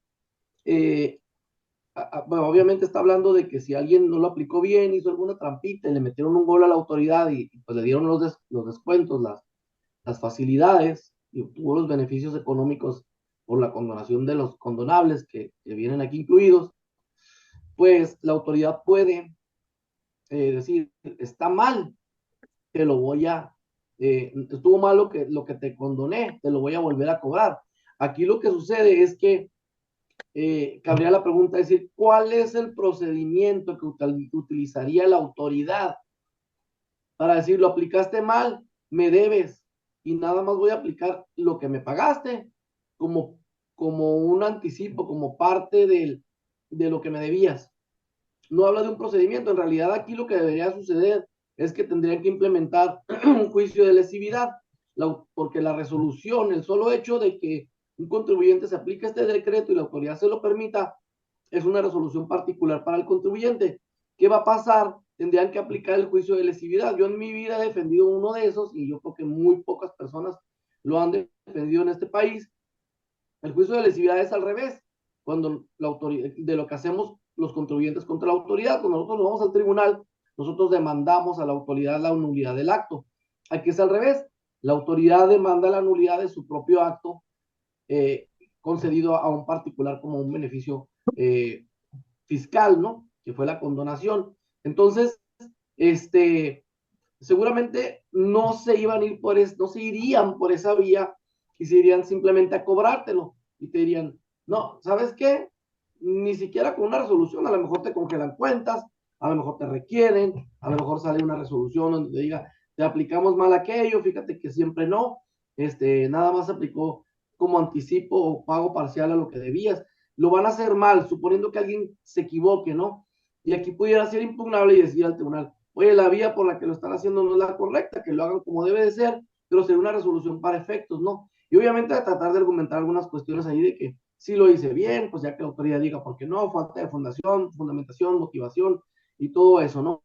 bueno, obviamente está hablando de que si alguien no lo aplicó bien, hizo alguna trampita y le metieron un gol a la autoridad y pues le dieron los descuentos, las facilidades y obtuvo los beneficios económicos por la condonación de los condonables que vienen aquí incluidos, pues la autoridad puede decir, está mal, te lo voy a, estuvo mal lo que te condoné, te lo voy a volver a cobrar. Aquí lo que sucede es que cabría la pregunta, es decir, ¿cuál es el procedimiento que utilizaría la autoridad para decir, lo aplicaste mal, me debes y nada más voy a aplicar lo que me pagaste como, como un anticipo, como parte de lo que me debías? No habla de un procedimiento, en realidad aquí lo que debería suceder es que tendrían que implementar un juicio de lesividad, porque la resolución, el solo hecho de que un contribuyente se aplique este decreto y la autoridad se lo permita, es una resolución particular para el contribuyente. ¿Qué va a pasar? Tendrían que aplicar el juicio de lesividad. Yo en mi vida he defendido uno de esos y yo creo que muy pocas personas lo han defendido en este país. El juicio de lesividad es al revés, cuando la autoridad, de lo que hacemos los contribuyentes contra la autoridad, cuando nosotros nos vamos al tribunal, nosotros demandamos a la autoridad la nulidad del acto. Aquí es al revés, la autoridad demanda la nulidad de su propio acto concedido a un particular como un beneficio fiscal, ¿no? Que fue la condonación. Entonces, este, seguramente no se iban a ir por no se irían por esa vía y se irían simplemente a cobrártelo y te dirían, no, ¿sabes qué? Ni siquiera con una resolución, a lo mejor te congelan cuentas, a lo mejor te requieren, a lo mejor sale una resolución donde te diga, te aplicamos mal aquello, fíjate que siempre no, nada más aplicó como anticipo o pago parcial a lo que debías. Lo van a hacer mal, suponiendo que alguien se equivoque, ¿no? Y aquí pudiera ser impugnable y decir al tribunal, oye, la vía por la que lo están haciendo no es la correcta, que lo hagan como debe de ser, pero sería una resolución para efectos, ¿no? Y obviamente tratar de argumentar algunas cuestiones ahí de que sí lo hice bien, pues ya que la autoridad diga por qué no, falta de fundación, fundamentación, motivación y todo eso, ¿no?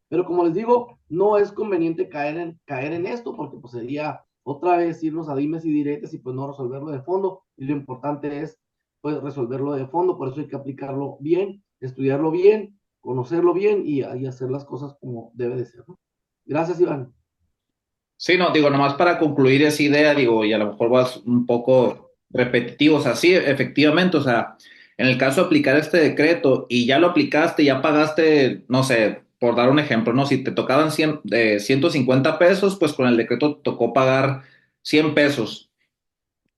Pero como les digo, no es conveniente caer en esto porque pues sería otra vez irnos a dimes y diretes y pues no resolverlo de fondo. Y lo importante es pues resolverlo de fondo, por eso hay que aplicarlo bien, estudiarlo bien, conocerlo bien y hacer las cosas como debe de ser, ¿no? Gracias, Iván. Sí, no, digo, nomás para concluir esa idea, digo, y a lo mejor vas un poco repetitivo, o sea, sí, efectivamente, o sea, en el caso de aplicar este decreto y ya lo aplicaste, ya pagaste, no sé, por dar un ejemplo, ¿no? Si te tocaban 150 pesos, pues con el decreto te tocó pagar 100 pesos.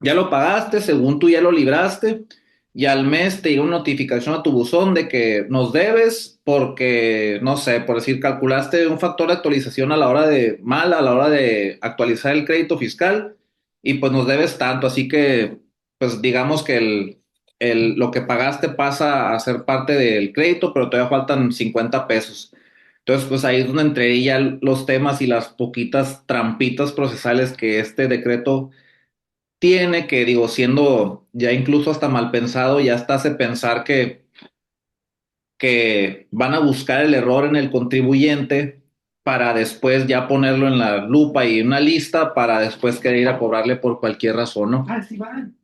Ya lo pagaste, según tú ya lo libraste, y al mes te llega una notificación a tu buzón de que nos debes porque, no sé, por decir, calculaste un factor de actualización a la hora de mal, a la hora de actualizar el crédito fiscal, y pues nos debes tanto, así que, pues digamos que lo que pagaste pasa a ser parte del crédito, pero todavía faltan 50 pesos. Entonces, pues ahí es donde entraría los temas y las poquitas trampitas procesales que este decreto tiene, que digo, siendo ya incluso hasta mal pensado, ya hasta hace pensar que van a buscar el error en el contribuyente para después ya ponerlo en la lupa y en una lista para después querer ir a cobrarle por cualquier razón, ¿no? Sí van.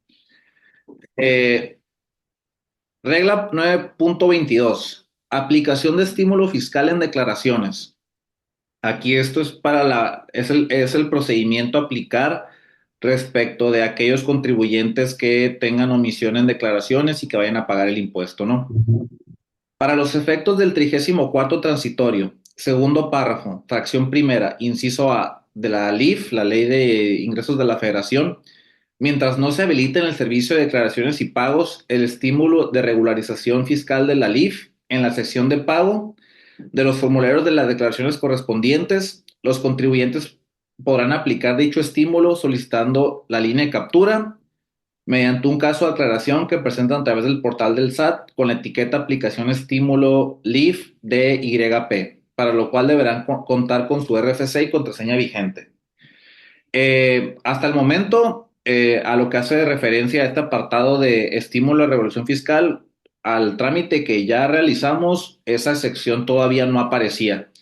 Regla 9.22. Aplicación de estímulo fiscal en declaraciones. Aquí esto es es el procedimiento a aplicar respecto de aquellos contribuyentes que tengan omisión en declaraciones y que vayan a pagar el impuesto, ¿no? Para los efectos del 34º transitorio, segundo párrafo, fracción primera, inciso A de la LIF, la Ley de Ingresos de la Federación, mientras no se habilite en el servicio de declaraciones y pagos el estímulo de regularización fiscal de la LIF en la sección de pago de los formularios de las declaraciones correspondientes, los contribuyentes podrán aplicar dicho estímulo solicitando la línea de captura mediante un caso de aclaración que presentan a través del portal del SAT con la etiqueta aplicación estímulo LIF DYP, para lo cual deberán contar con su RFC y contraseña vigente. Hasta el momento, a lo que hace referencia a este apartado de estímulo de revolución fiscal, al trámite que ya realizamos, esa sección todavía no aparecía.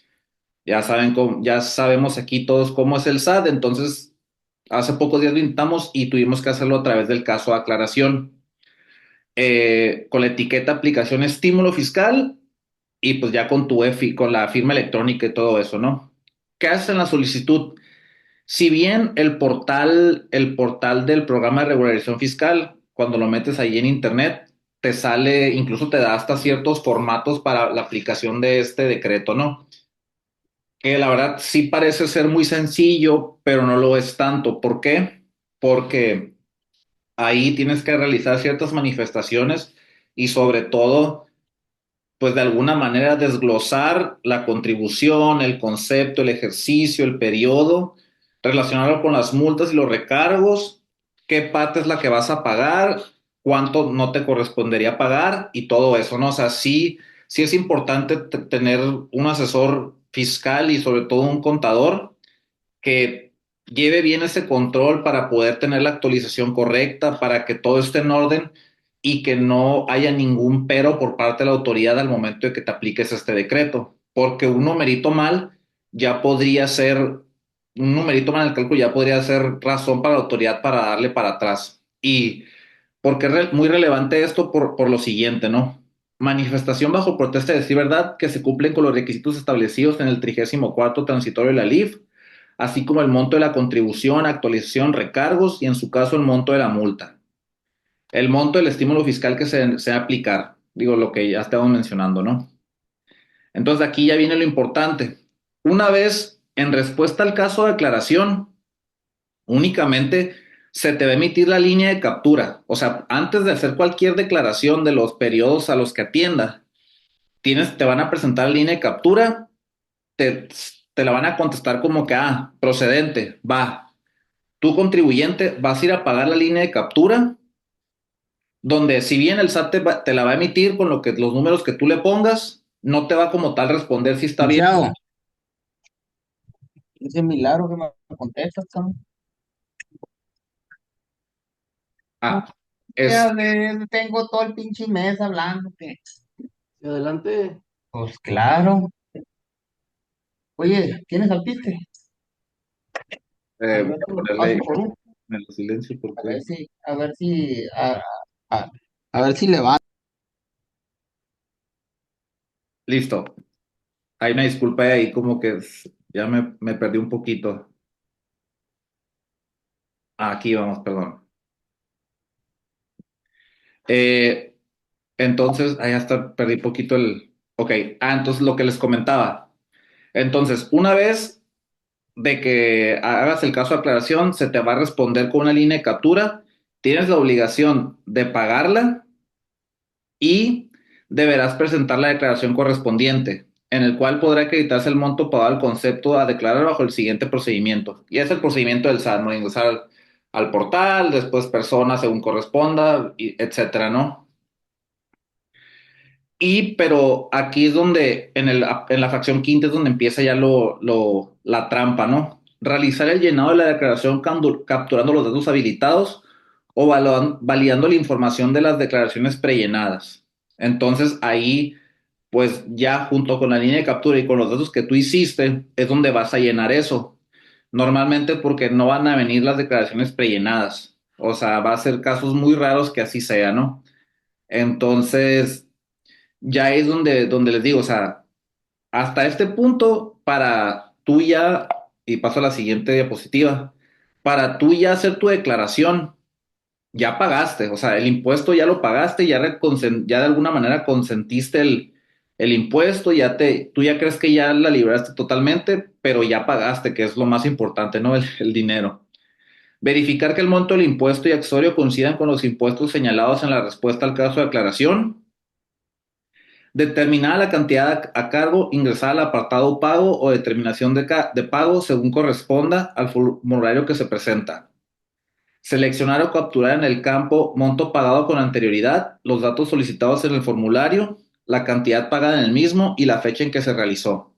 Ya saben ya sabemos aquí todos cómo es el SAT, entonces hace pocos días lo intentamos y tuvimos que hacerlo a través del caso de aclaración, con la etiqueta aplicación estímulo fiscal y pues ya con con la firma electrónica y todo eso, ¿no? ¿Qué haces en la solicitud? Si bien el portal del programa de regularización fiscal, cuando lo metes ahí en internet, te sale, incluso te da hasta ciertos formatos para la aplicación de este decreto, ¿no? Que la verdad sí parece ser muy sencillo, pero no lo es tanto. ¿Por qué? Porque ahí tienes que realizar ciertas manifestaciones y sobre todo, pues de alguna manera desglosar la contribución, el concepto, el ejercicio, el periodo, relacionarlo con las multas y los recargos, qué parte es la que vas a pagar, cuánto no te correspondería pagar y todo eso, ¿no? O sea, sí es importante tener un asesor fiscal y sobre todo un contador que lleve bien ese control para poder tener la actualización correcta, para que todo esté en orden y que no haya ningún pero por parte de la autoridad al momento de que te apliques este decreto, porque un numerito mal ya podría ser, un numerito mal en el cálculo ya podría ser razón para la autoridad para darle para atrás. Y porque es muy relevante esto por lo siguiente, ¿no? Manifestación bajo protesta de decir verdad que se cumplen con los requisitos establecidos en el 34º transitorio de la LIF, así como el monto de la contribución, actualización, recargos y en su caso el monto de la multa. El monto del estímulo fiscal que se va a aplicar, digo lo que ya estamos mencionando, ¿no? Entonces aquí ya viene lo importante. Una vez en respuesta al caso de aclaración, únicamente se te va a emitir la línea de captura. O sea, antes de hacer cualquier declaración de los periodos a los que atienda, te van a presentar la línea de captura, te, te la van a contestar como que, procedente, va. Tu contribuyente vas a ir a pagar la línea de captura, donde si bien el SAT te la va a emitir con los números que tú le pongas, no te va como tal responder si está bien. Licenciado, ese milagro que me contestas, ¿no? Ah, Ya es, tengo todo el pinche mes hablando que. Y adelante. Pues claro. Oye, ¿tienes alpiste? Al voy a rato paso ponerle por uno. en el silencio A ver porque... si, a ver si, a, a ver si le va. Listo. Hay una disculpa ahí, como que ya me perdí un poquito. Aquí vamos, perdón. Eh, entonces, ahí hasta perdí un poquito el... Ok, entonces lo que les comentaba. Entonces, una vez de que hagas el caso de aclaración, se te va a responder con una línea de captura. Tienes la obligación de pagarla y deberás presentar la declaración correspondiente, en el cual podrá acreditarse el monto pagado al concepto a declarar bajo el siguiente procedimiento. Y es el procedimiento del SAT, ¿no? Ingresar al portal, después personas según corresponda, etcétera, ¿no? Pero aquí es donde, en la fracción quinta es donde empieza ya la trampa, ¿no? Realizar el llenado de la declaración capturando los datos habilitados o validando la información de las declaraciones prellenadas. Entonces ahí, pues ya junto con la línea de captura y con los datos que tú hiciste, es donde vas a llenar eso. Normalmente porque no van a venir las declaraciones prellenadas. O sea, va a ser casos muy raros que así sea, ¿no? Entonces ya es donde les digo, o sea, hasta este punto, para tú ya, y paso a la siguiente diapositiva, para tú ya hacer tu declaración, ya pagaste, o sea, el impuesto ya lo pagaste, ya de alguna manera consentiste el impuesto, tú ya crees que ya la libraste totalmente, pero ya pagaste, que es lo más importante, ¿no? El dinero. Verificar que el monto del impuesto y accesorio coincidan con los impuestos señalados en la respuesta al caso de aclaración. Determinada la cantidad a cargo, ingresar al apartado pago o determinación de pago según corresponda al formulario que se presenta. Seleccionar o capturar en el campo monto pagado con anterioridad, los datos solicitados en el formulario, la cantidad pagada en el mismo y la fecha en que se realizó.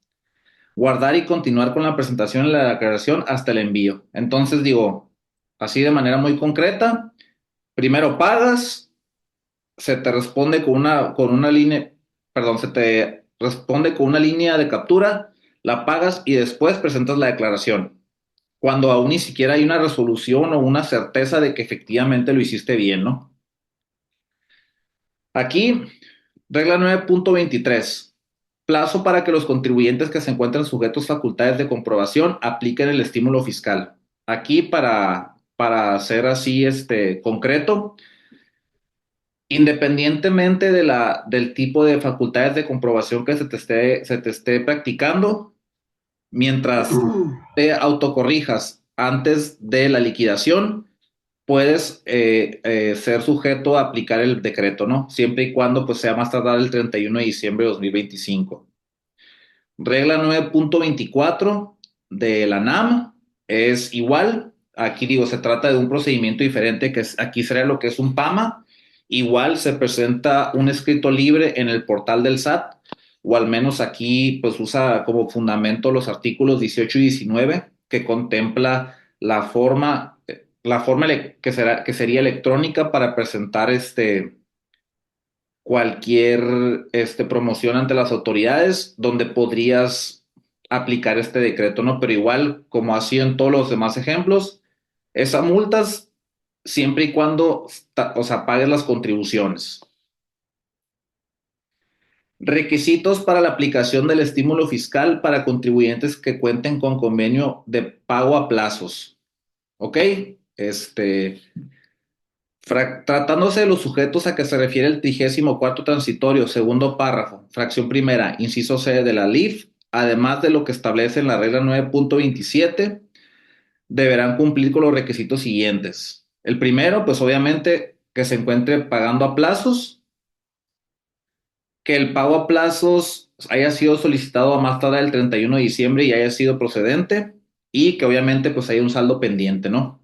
Guardar y continuar con la presentación en la declaración hasta el envío. Entonces digo, así de manera muy concreta, primero pagas, se te responde con una línea, perdón, se te responde con una línea de captura, la pagas y después presentas la declaración. Cuando aún ni siquiera hay una resolución o una certeza de que efectivamente lo hiciste bien, ¿no? Aquí, regla 9.23. Plazo para que los contribuyentes que se encuentren sujetos a facultades de comprobación apliquen el estímulo fiscal. Aquí, para ser así concreto, independientemente del tipo de facultades de comprobación que se te esté practicando, mientras te autocorrijas antes de la liquidación, puedes ser sujeto a aplicar el decreto, ¿no? Siempre y cuando pues, sea más tardar el 31 de diciembre de 2025. Regla 9.24 de la NAM es igual. Aquí digo, se trata de un procedimiento diferente aquí sería lo que es un PAMA. Igual se presenta un escrito libre en el portal del SAT, o al menos aquí pues usa como fundamento los artículos 18 y 19 que contempla la forma que sería electrónica para presentar cualquier promoción ante las autoridades donde podrías aplicar este decreto, ¿no? Pero igual, como ha sido en todos los demás ejemplos, esas multas siempre y cuando, o sea, pagues las contribuciones. Requisitos para la aplicación del estímulo fiscal para contribuyentes que cuenten con convenio de pago a plazos. ¿Ok? Tratándose de los sujetos a que se refiere el 34º transitorio, segundo párrafo, fracción primera, inciso C de la LIF, además de lo que establece en la regla 9.27, deberán cumplir con los requisitos siguientes. El primero, pues obviamente, que se encuentre pagando a plazos, que el pago a plazos haya sido solicitado a más tardar el 31 de diciembre y haya sido procedente, y que obviamente pues haya un saldo pendiente, ¿no?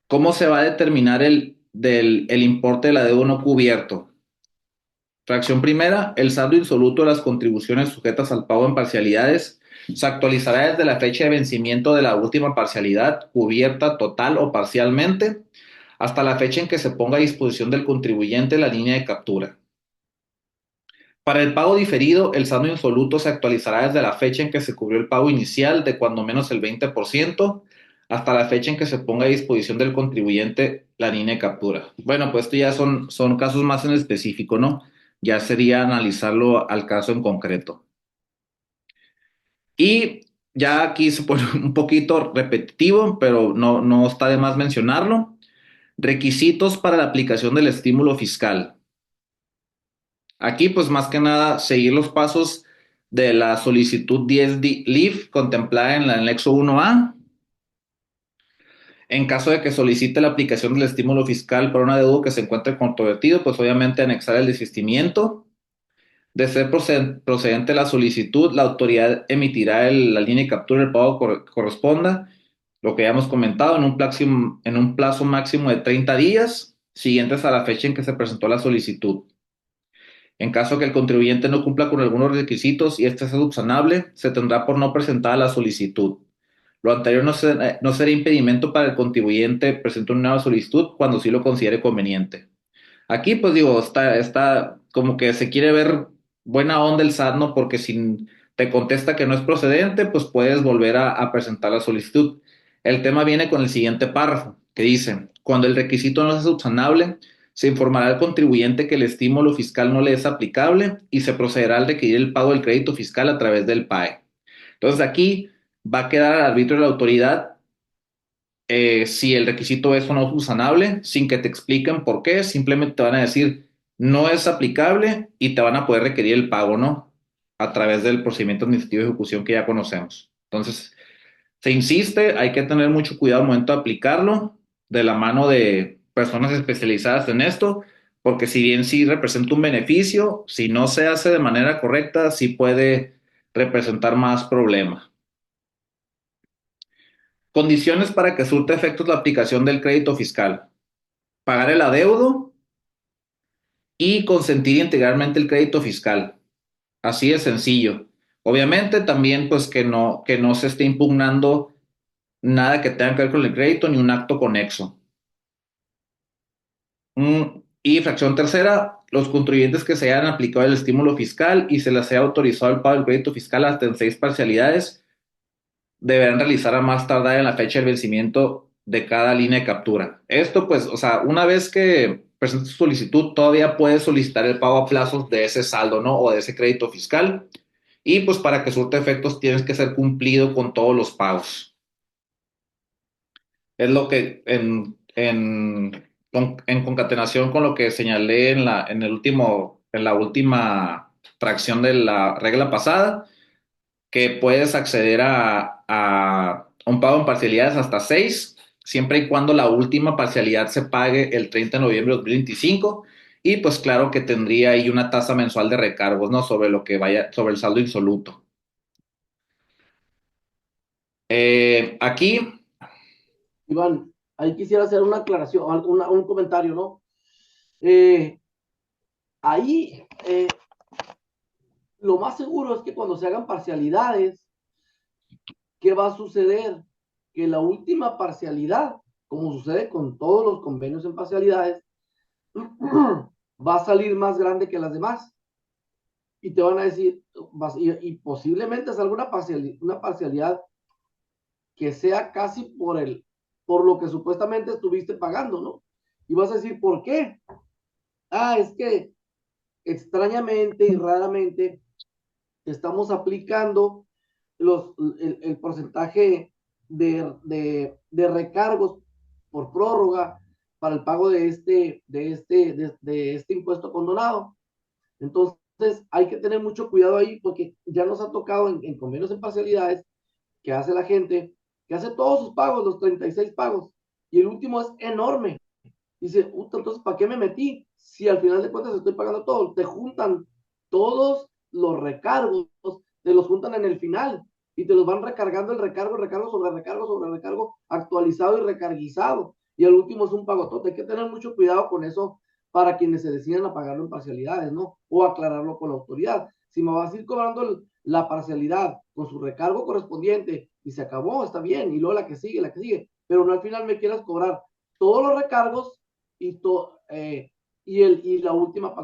¿Cómo se va a determinar el importe de la deuda no cubierto? Fracción primera, el saldo insoluto de las contribuciones sujetas al pago en parcialidades se actualizará desde la fecha de vencimiento de la última parcialidad cubierta total o parcialmente hasta la fecha en que se ponga a disposición del contribuyente la línea de captura. Para el pago diferido, el saldo insoluto se actualizará desde la fecha en que se cubrió el pago inicial de cuando menos el 20% hasta la fecha en que se ponga a disposición del contribuyente la línea de captura. Bueno, pues esto ya son casos más en específico, ¿no? Ya sería analizarlo al caso en concreto. Y ya aquí se pone un poquito repetitivo, pero no está de más mencionarlo. Requisitos para la aplicación del estímulo fiscal. Aquí, pues más que nada, seguir los pasos de la solicitud 10 LIF contemplada en el anexo 1A. En caso de que solicite la aplicación del estímulo fiscal para un adeudo que se encuentre controvertido, pues obviamente anexar el desistimiento. De ser procedente la solicitud, la autoridad emitirá la línea de captura del pago que corresponda, lo que ya hemos comentado, en un plazo máximo de 30 días, siguientes a la fecha en que se presentó la solicitud. En caso que el contribuyente no cumpla con algunos requisitos y este sea subsanable, se tendrá por no presentada la solicitud. Lo anterior no será impedimento para el contribuyente presentar una nueva solicitud cuando sí lo considere conveniente. Aquí, pues digo, está como que se quiere ver buena onda el SAT, ¿no? Porque si te contesta que no es procedente, pues puedes volver a presentar la solicitud. El tema viene con el siguiente párrafo, que dice, cuando el requisito no sea subsanable, se informará al contribuyente que el estímulo fiscal no le es aplicable y se procederá al requerir el pago del crédito fiscal a través del PAE. Entonces aquí va a quedar al arbitrio de la autoridad si el requisito es o no subsanable, sin que te expliquen por qué, simplemente te van a decir no es aplicable y te van a poder requerir el pago, ¿no? A través del procedimiento administrativo de ejecución que ya conocemos. Entonces, se insiste, hay que tener mucho cuidado al momento de aplicarlo, de la mano de personas especializadas en esto, porque si bien sí representa un beneficio, si no se hace de manera correcta, sí puede representar más problemas. Condiciones para que surta efectos la aplicación del crédito fiscal. Pagar el adeudo y consentir integralmente el crédito fiscal. Así de sencillo. Obviamente también pues que no se esté impugnando nada que tenga que ver con el crédito ni un acto conexo. Y fracción tercera, los contribuyentes que se hayan aplicado el estímulo fiscal y se les haya autorizado el pago del crédito fiscal hasta en 6 parcialidades deberán realizar a más tardar en la fecha de vencimiento de cada línea de captura. Esto, pues, o sea, una vez que presentes tu solicitud, todavía puedes solicitar el pago a plazos de ese saldo, ¿no? O de ese crédito fiscal. Y pues para que surta efectos tienes que ser cumplido con todos los pagos. Es lo que en concatenación con lo que señalé en la última fracción de la regla pasada, que puedes acceder a un pago en parcialidades hasta 6, siempre y cuando la última parcialidad se pague el 30 de noviembre de 2025. Y pues claro que tendría ahí una tasa mensual de recargos, ¿no? Sobre el saldo insoluto. Aquí, Iván, ahí quisiera hacer una aclaración, un comentario, ¿no? Eh, ahí lo más seguro es que cuando se hagan parcialidades, ¿qué va a suceder? Que la última parcialidad, como sucede con todos los convenios en parcialidades, va a salir más grande que las demás. Y te van a decir, y posiblemente es alguna una parcialidad que sea casi por lo que supuestamente estuviste pagando, ¿no? Y vas a decir, ¿por qué? Ah, es que extrañamente y raramente estamos aplicando el porcentaje de recargos por prórroga para el pago de este impuesto condonado. Entonces, hay que tener mucho cuidado ahí porque ya nos ha tocado en convenios en parcialidades que hace la gente, que hace todos sus pagos, los 36 pagos, y el último es enorme. Dice, entonces, ¿para qué me metí? Si al final de cuentas estoy pagando todo, te juntan todos los recargos, te los juntan en el final y te los van recargando recargo sobre recargo, actualizado y recarguizado. Y el último es un pagotote. Hay que tener mucho cuidado con eso para quienes se deciden a pagarlo en parcialidades, ¿no? O aclararlo con la autoridad. Si me vas a ir cobrando la parcialidad con su recargo correspondiente y se acabó, está bien, y luego la que sigue, pero no al final me quieras cobrar todos los recargos y, la última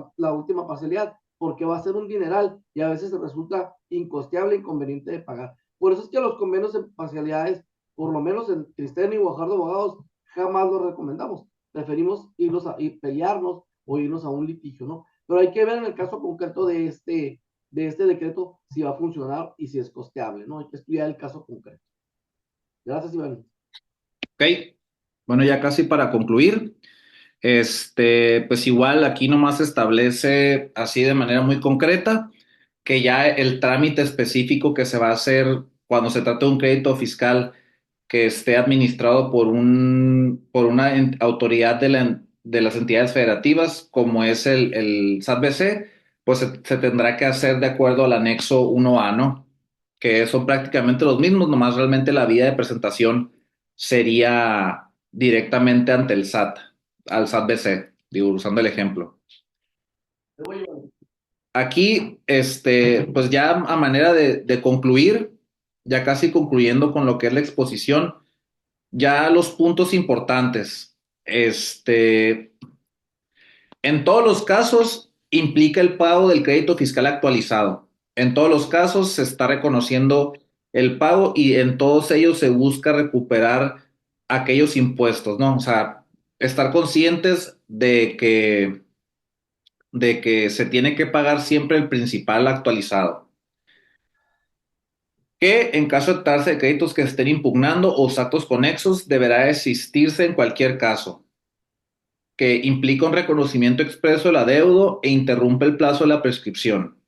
parcialidad, porque va a ser un dineral y a veces resulta incosteable e inconveniente de pagar. Por eso es que los convenios en parcialidades, por lo menos en Cristiano y Guajardo Abogados, jamás los recomendamos. Preferimos irnos a pelearnos o irnos a un litigio, ¿no? Pero hay que ver en el caso concreto de este decreto si va a funcionar y si es costeable, ¿no? Hay que estudiar el caso concreto. Gracias, Iván. Ok, bueno, ya casi para concluir, pues igual aquí nomás establece así de manera muy concreta que ya el trámite específico que se va a hacer cuando se trata de un crédito fiscal que esté administrado por una autoridad de las entidades federativas, como es el SAT-BC, pues se tendrá que hacer de acuerdo al anexo 1A, ¿no? Que son prácticamente los mismos, nomás realmente la vía de presentación sería directamente ante el SAT, al SAT-BC, digo, usando el ejemplo. Aquí, pues ya a manera de concluir, ya casi concluyendo con lo que es la exposición, ya los puntos importantes. En todos los casos implica el pago del crédito fiscal actualizado. En todos los casos se está reconociendo el pago y en todos ellos se busca recuperar aquellos impuestos, ¿no? O sea, estar conscientes de que se tiene que pagar siempre el principal actualizado. Que en caso de tratarse de créditos que se estén impugnando o actos conexos, deberá existirse en cualquier caso, que implica un reconocimiento expreso del adeudo e interrumpe el plazo de la prescripción.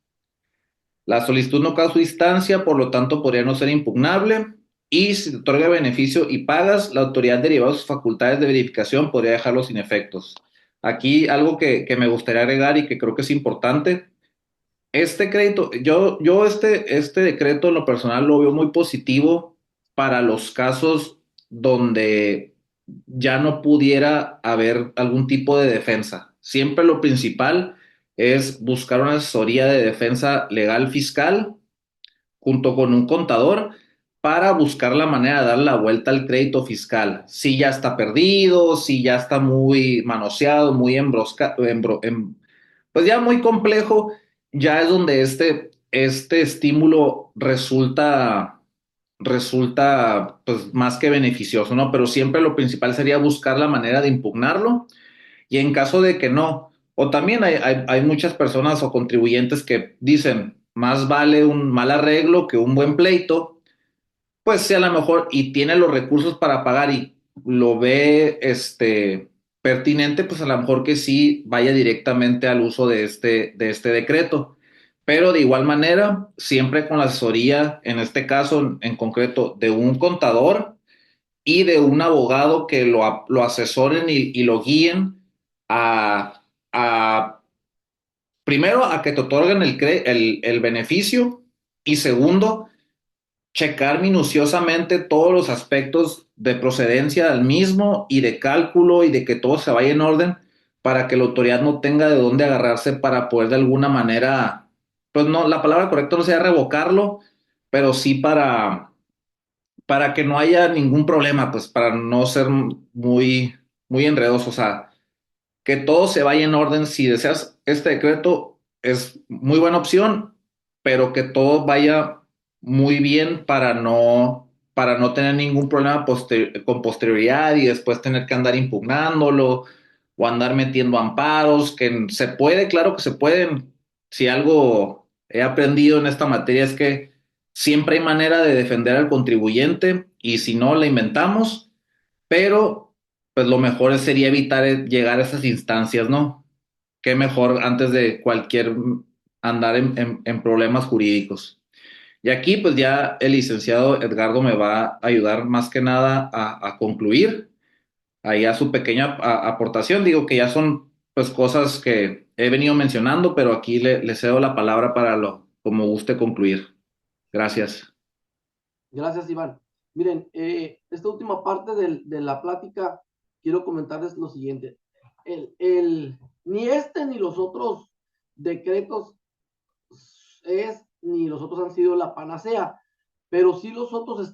La solicitud no causa instancia, por lo tanto podría no ser impugnable, y si te otorga beneficio y pagas, la autoridad derivada de sus facultades de verificación podría dejarlo sin efectos. Aquí algo que me gustaría agregar y que creo que es importante. Este crédito, este decreto en lo personal lo veo muy positivo para los casos donde ya no pudiera haber algún tipo de defensa. Siempre lo principal es buscar una asesoría de defensa legal fiscal junto con un contador para buscar la manera de dar la vuelta al crédito fiscal. Si ya está perdido, si ya está muy manoseado, muy pues ya muy complejo, ya es donde este estímulo resulta pues más que beneficioso, ¿no? Pero siempre lo principal sería buscar la manera de impugnarlo y en caso de que no, o también hay muchas personas o contribuyentes que dicen, más vale un mal arreglo que un buen pleito, pues si a lo mejor y tiene los recursos para pagar y lo ve pertinente, pues a lo mejor que sí vaya directamente al uso de este decreto. Pero de igual manera, siempre con la asesoría, en este caso en concreto, de un contador y de un abogado que lo asesoren y lo guíen a primero, a que te otorguen el beneficio y segundo, checar minuciosamente todos los aspectos de procedencia del mismo y de cálculo y de que todo se vaya en orden para que la autoridad no tenga de dónde agarrarse para poder de alguna manera, pues no, la palabra correcta no sea revocarlo, pero sí para que no haya ningún problema, pues para no ser muy enredoso, o sea, que todo se vaya en orden. Si deseas este decreto, es muy buena opción, pero que todo vaya muy bien para no tener ningún problema con posterioridad y después tener que andar impugnándolo o andar metiendo amparos, que se puede, claro que se pueden. Si algo he aprendido en esta materia es que siempre hay manera de defender al contribuyente y si no, la inventamos, pero pues lo mejor sería evitar llegar a esas instancias, ¿no? Qué mejor antes de cualquier andar en problemas jurídicos. Y aquí pues ya el licenciado Edgardo me va a ayudar más que nada a concluir ahí a su pequeña aportación. Digo que ya son pues cosas que he venido mencionando, pero aquí le cedo la palabra para como guste concluir. Gracias. Gracias, Iván. Miren, esta última parte de la plática, quiero comentarles lo siguiente. Ni este ni los otros decretos ni los otros han sido la panacea, pero sí los otros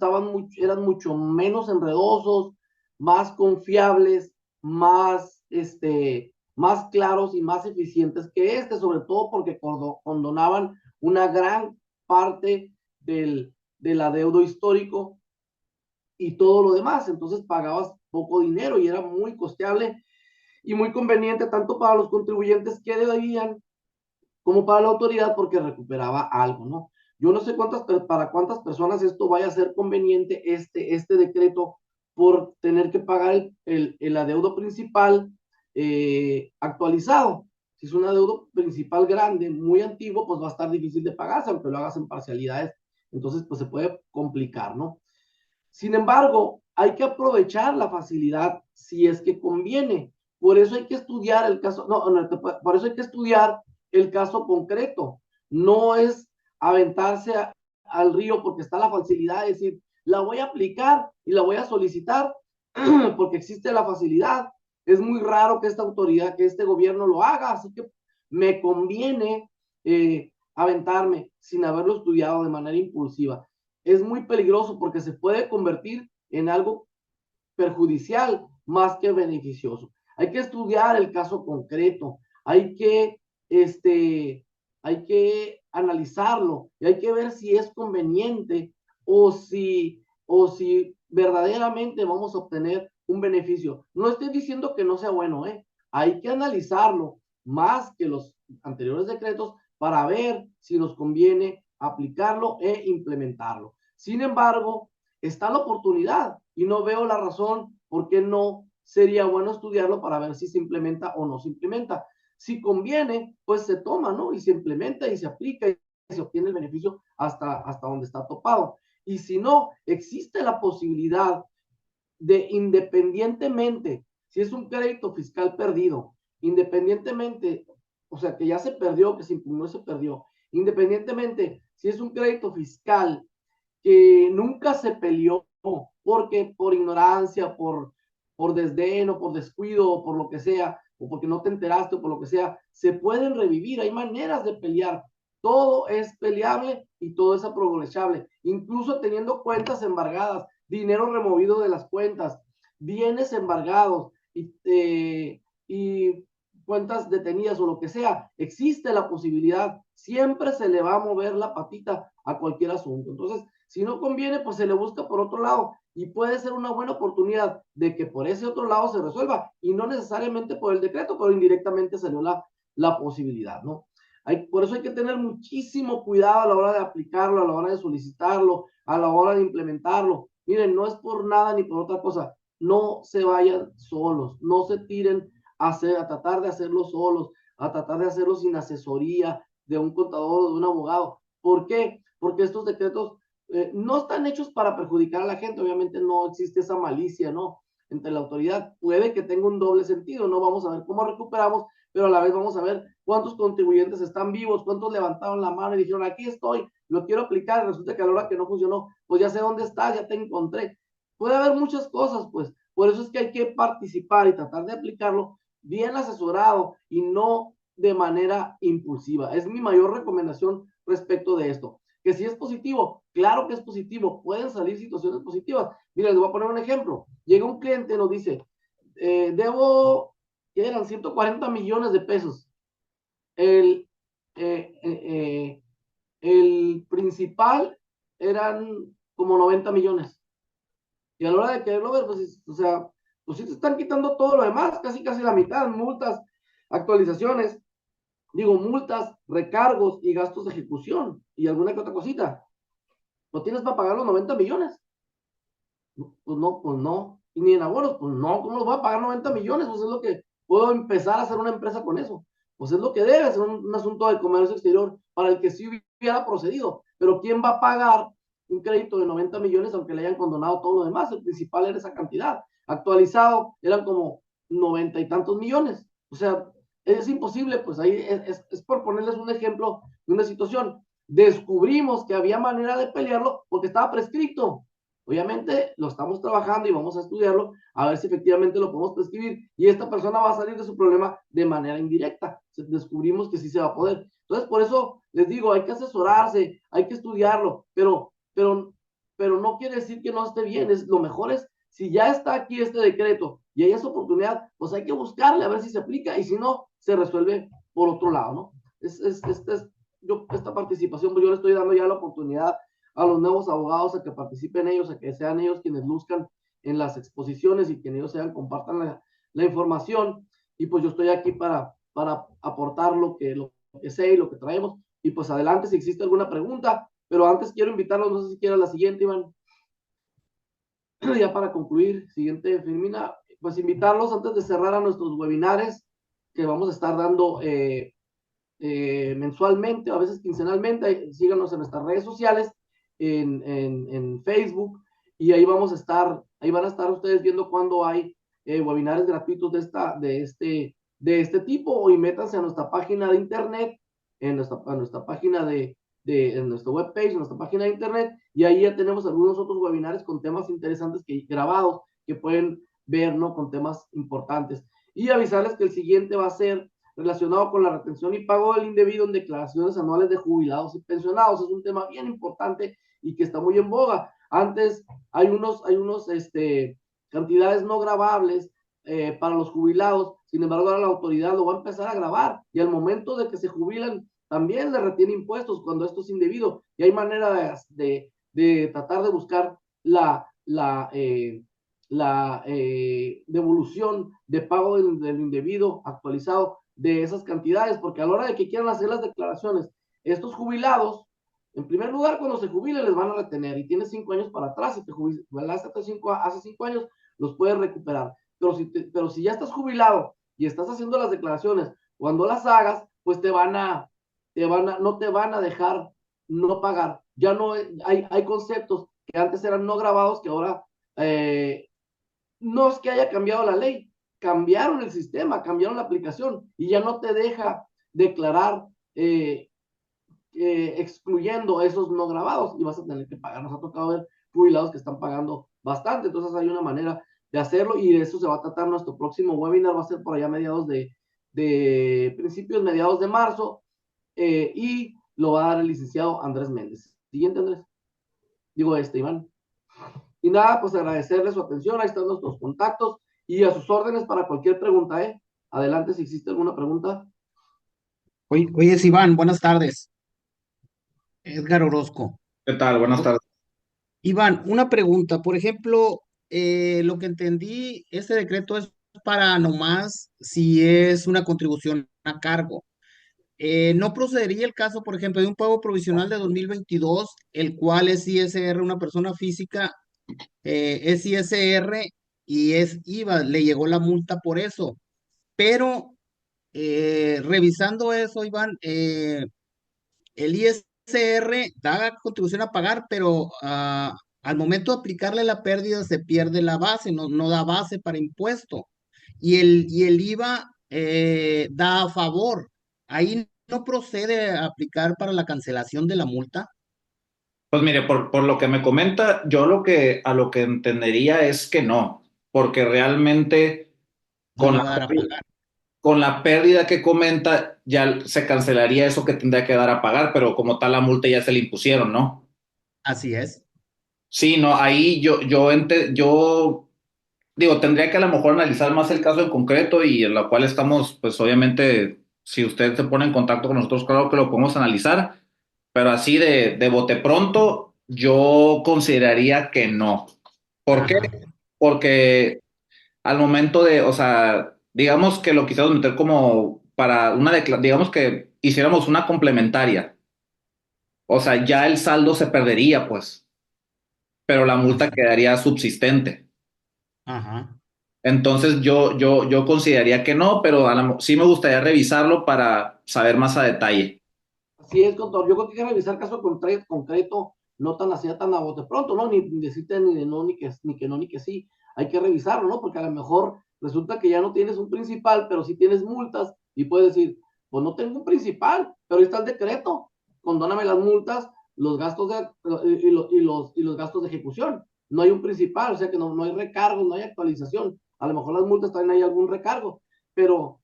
eran mucho menos enredosos, más confiables, más claros y más eficientes que sobre todo porque condonaban una gran parte del adeudo histórico y todo lo demás. Entonces pagabas poco dinero y era muy costeable y muy conveniente tanto para los contribuyentes que debían como para la autoridad porque recuperaba algo, ¿no? Yo no sé para cuántas personas esto vaya a ser conveniente este decreto por tener que pagar el adeudo principal actualizado. Si es un adeudo principal grande, muy antiguo, pues va a estar difícil de pagarse, aunque lo hagas en parcialidades. Entonces, pues se puede complicar, ¿no? Sin embargo, hay que aprovechar la facilidad si es que conviene. Por eso hay que estudiar el caso, por eso hay que estudiar el caso concreto. No es aventarse al río porque está la facilidad de decir, la voy a aplicar y la voy a solicitar porque existe la facilidad. Es muy raro que esta autoridad, que este gobierno lo haga, así que me conviene aventarme sin haberlo estudiado de manera impulsiva. Es muy peligroso porque se puede convertir en algo perjudicial más que beneficioso. Hay que estudiar el caso concreto, hay que analizarlo y hay que ver si es conveniente o si verdaderamente vamos a obtener un beneficio. No estoy diciendo que no sea bueno, hay que analizarlo más que los anteriores decretos para ver si nos conviene aplicarlo e implementarlo. Sin embargo, está la oportunidad y no veo la razón por qué no sería bueno estudiarlo para ver si se implementa o no se implementa. Si conviene, pues se toma, ¿no? Y se implementa y se aplica y se obtiene el beneficio hasta donde está topado. Y si no, existe la posibilidad de independientemente, si es un crédito fiscal perdido, independientemente, o sea, que ya se perdió, que se impugnó, se perdió, independientemente, si es un crédito fiscal que nunca se peleó porque por ignorancia, por desdén o por descuido o por lo que sea, o porque no te enteraste o por lo que sea, se pueden revivir, hay maneras de pelear. Todo es peleable y todo es aprovechable, incluso teniendo cuentas embargadas, dinero removido de las cuentas, bienes embargados y cuentas detenidas o lo que sea, existe la posibilidad, siempre se le va a mover la patita a cualquier asunto. Entonces, si no conviene, pues se le busca por otro lado y puede ser una buena oportunidad de que por ese otro lado se resuelva y no necesariamente por el decreto, pero indirectamente salió la posibilidad, ¿no? Por eso hay que tener muchísimo cuidado a la hora de aplicarlo, a la hora de solicitarlo, a la hora de implementarlo. Miren, no es por nada ni por otra cosa. No se vayan solos, no se tiren a tratar de hacerlo solos, a tratar de hacerlo sin asesoría de un contador o de un abogado. ¿Por qué? Porque estos decretos no están hechos para perjudicar a la gente, obviamente no existe esa malicia, ¿no? Entre la autoridad, puede que tenga un doble sentido, no vamos a ver cómo recuperamos, pero a la vez vamos a ver cuántos contribuyentes están vivos, cuántos levantaron la mano y dijeron, aquí estoy, lo quiero aplicar, y resulta que a la hora que no funcionó, pues ya sé dónde estás, ya te encontré. Puede haber muchas cosas, pues, por eso es que hay que participar y tratar de aplicarlo bien asesorado y no de manera impulsiva. Es mi mayor recomendación respecto de esto. Que si es positivo, claro que es positivo, pueden salir situaciones positivas. Mira, les voy a poner un ejemplo. Llega un cliente y nos dice, debo que eran 140 millones de pesos. El, eh, eh, eh, el principal eran como 90 millones. Y a la hora de quererlo ver, pues, o sea, pues sí te están quitando todo lo demás, casi casi la mitad, multas, actualizaciones, digo, multas, recargos y gastos de ejecución y alguna que otra cosita. ¿No tienes para pagar los 90 millones? Pues no, pues no. Y ni en abonos, pues no, ¿cómo los voy a pagar 90 millones? Pues es lo que puedo empezar a hacer una empresa con eso. Pues es lo que debe ser un asunto de comercio exterior para el que sí hubiera procedido. Pero ¿quién va a pagar un crédito de 90 millones aunque le hayan condonado todo lo demás? El principal era esa cantidad. Actualizado eran como 90 y tantos millones. O sea, es imposible, pues ahí es por ponerles un ejemplo de una situación. Descubrimos que había manera de pelearlo porque estaba prescrito. Obviamente lo estamos trabajando y vamos a estudiarlo a ver si efectivamente lo podemos prescribir y esta persona va a salir de su problema de manera indirecta. Descubrimos que sí se va a poder. Entonces, por eso les digo, hay que asesorarse, hay que estudiarlo, pero no quiere decir que no esté bien. Lo mejor es, si ya está aquí este decreto y hay esa oportunidad, pues hay que buscarle a ver si se aplica y si no, se resuelve por otro lado, ¿no? Esta participación, pues yo le estoy dando ya la oportunidad a los nuevos abogados a que participen ellos, a que sean ellos quienes luzcan en las exposiciones y quienes ellos sean, compartan la información. Y pues yo estoy aquí para aportar lo que sé y lo que traemos. Y pues adelante si existe alguna pregunta, pero antes quiero invitarlos, no sé si quieran la siguiente, Iván, ya para concluir, siguiente, Firmina, pues invitarlos antes de cerrar a nuestros webinares que vamos a estar dando mensualmente, a veces quincenalmente. Síganos en nuestras redes sociales, en Facebook, y ahí vamos a estar, ahí van a estar ustedes viendo cuando hay webinars gratuitos de este tipo, y métanse a nuestra página de internet, a nuestra página en nuestra webpage, en nuestra página de internet, y ahí ya tenemos algunos otros webinars con temas interesantes grabados que pueden ver, ¿no? Con temas importantes. Y avisarles que el siguiente va a ser relacionado con la retención y pago del indebido en declaraciones anuales de jubilados y pensionados. Es un tema bien importante y que está muy en boga. Antes hay unos cantidades no grabables para los jubilados, sin embargo ahora la autoridad lo va a empezar a grabar y al momento de que se jubilan también le retiene impuestos cuando esto es indebido y hay manera de tratar de buscar la devolución de pago del indebido actualizado de esas cantidades, porque a la hora de que quieran hacer las declaraciones, estos jubilados, en primer lugar, cuando se jubilen les van a retener y tienes 5 años para atrás, si te jubilaste hace 5 años, los puedes recuperar. Pero si ya estás jubilado y estás haciendo las declaraciones, cuando las hagas, pues no te van a dejar no pagar. Ya no hay conceptos que antes eran no grabados que ahora no es que haya cambiado la ley, cambiaron el sistema, cambiaron la aplicación y ya no te deja declarar excluyendo esos no grabados y vas a tener que pagar. Nos ha tocado ver jubilados que están pagando bastante, entonces hay una manera de hacerlo y de eso se va a tratar nuestro próximo webinar, va a ser por allá principios, mediados de marzo, y lo va a dar el licenciado Andrés Méndez. Siguiente, Andrés. Digo, Iván. Y nada, pues agradecerle su atención, ahí están nuestros contactos y a sus órdenes para cualquier pregunta, ¿eh? Adelante si existe alguna pregunta. Oye, Iván, buenas tardes. Edgar Orozco. ¿Qué tal? Buenas tardes. Iván, una pregunta. Por ejemplo, lo que entendí, este decreto es para nomás si es una contribución a cargo. ¿No procedería el caso, por ejemplo, de un pago provisional de 2022, el cual es ISR, una persona física, es ISR y es IVA, le llegó la multa por eso? Pero revisando eso, Iván, el ISR da contribución a pagar, pero al momento de aplicarle la pérdida se pierde la base, no da base para impuesto. Y el IVA da a favor. Ahí no procede a aplicar para la cancelación de la multa. Pues mire, por lo que me comenta, yo a lo que entendería es que no, porque realmente No con le la, va a dar a pagar. con la pérdida que comenta ya se cancelaría eso que tendría que dar a pagar, pero como tal la multa ya se le impusieron, ¿no? Así es. Sí, no, ahí yo digo, tendría que a lo mejor analizar más el caso en concreto y en lo cual estamos, pues obviamente, si usted se pone en contacto con nosotros, claro que lo podemos analizar, pero así de bote pronto, yo consideraría que no. ¿Por qué? Ajá, Porque al momento de, o sea, digamos que lo quisiéramos meter como para una digamos que hiciéramos una complementaria, o sea, ya el saldo se perdería, pues, pero la multa así, quedaría subsistente. ajá. Entonces yo consideraría que no, pero sí me gustaría revisarlo para saber más a detalle. Así es, contador. Yo creo que hay que revisar caso concreto, no tan así, tan a bote pronto, ¿no? Ni decirte ni de no, ni que no, ni que sí. Hay que revisarlo, ¿no? Porque a lo mejor resulta que ya no tienes un principal, pero sí tienes multas y puedes decir, pues no tengo un principal, pero ahí está el decreto. Condóname las multas, los gastos y los gastos de ejecución. No hay un principal, o sea que no hay recargo, no hay actualización. A lo mejor las multas también hay algún recargo, pero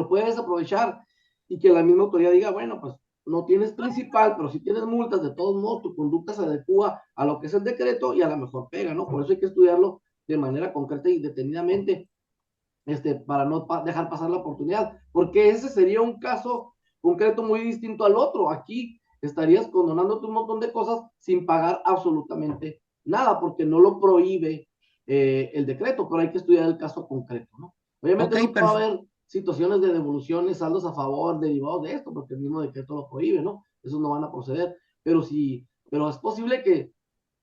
puedes aprovechar y que la misma autoridad diga, bueno, pues no tienes principal, pero si tienes multas, de todos modos tu conducta se adecua a lo que es el decreto y a lo mejor pega, ¿no? Por eso hay que estudiarlo de manera concreta y detenidamente, para no dejar pasar la oportunidad, porque ese sería un caso concreto muy distinto al otro. Aquí estarías condonándote un montón de cosas sin pagar absolutamente nada, porque no lo prohíbe el decreto, pero hay que estudiar el caso concreto, ¿no? Ok, Obviamente nunca va a perfecto. haber situaciones de devoluciones, saldos a favor derivados de esto, porque el mismo decreto lo prohíbe, ¿no? Esos no van a proceder, pero es posible que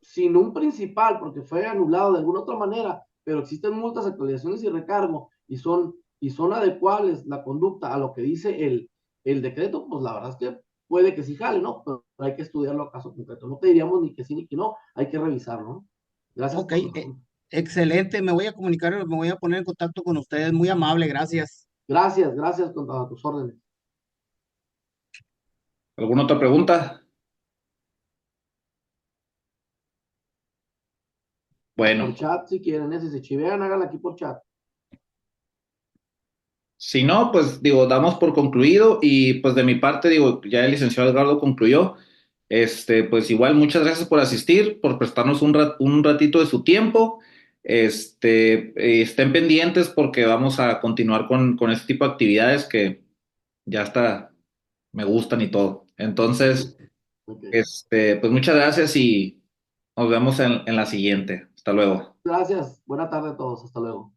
sin un principal, porque fue anulado de alguna otra manera, pero existen multas, actualizaciones y recargo, y son adecuables la conducta a lo que dice el decreto, pues la verdad es que puede que sí jale, ¿no? Pero hay que estudiarlo a caso concreto. No te diríamos ni que sí ni que no, hay que revisarlo, ¿no? Gracias Ok, por la pregunta. excelente. Me voy a comunicar, me voy a poner en contacto con ustedes. Muy amable, gracias. Gracias con a tus órdenes. ¿Alguna otra pregunta? Por Bueno, chat, si quieren, si se chivean, háganla aquí por chat. si no, pues digo, damos por concluido y pues de mi parte, digo, ya el licenciado Edgardo concluyó. Pues igual muchas gracias por asistir, por prestarnos un ratito de su tiempo. Estén pendientes porque vamos a continuar con este tipo de actividades que ya está, me gustan y todo. Entonces, Ok. pues muchas gracias y nos vemos en la siguiente. Hasta luego. Gracias. Buena tarde a todos. Hasta luego.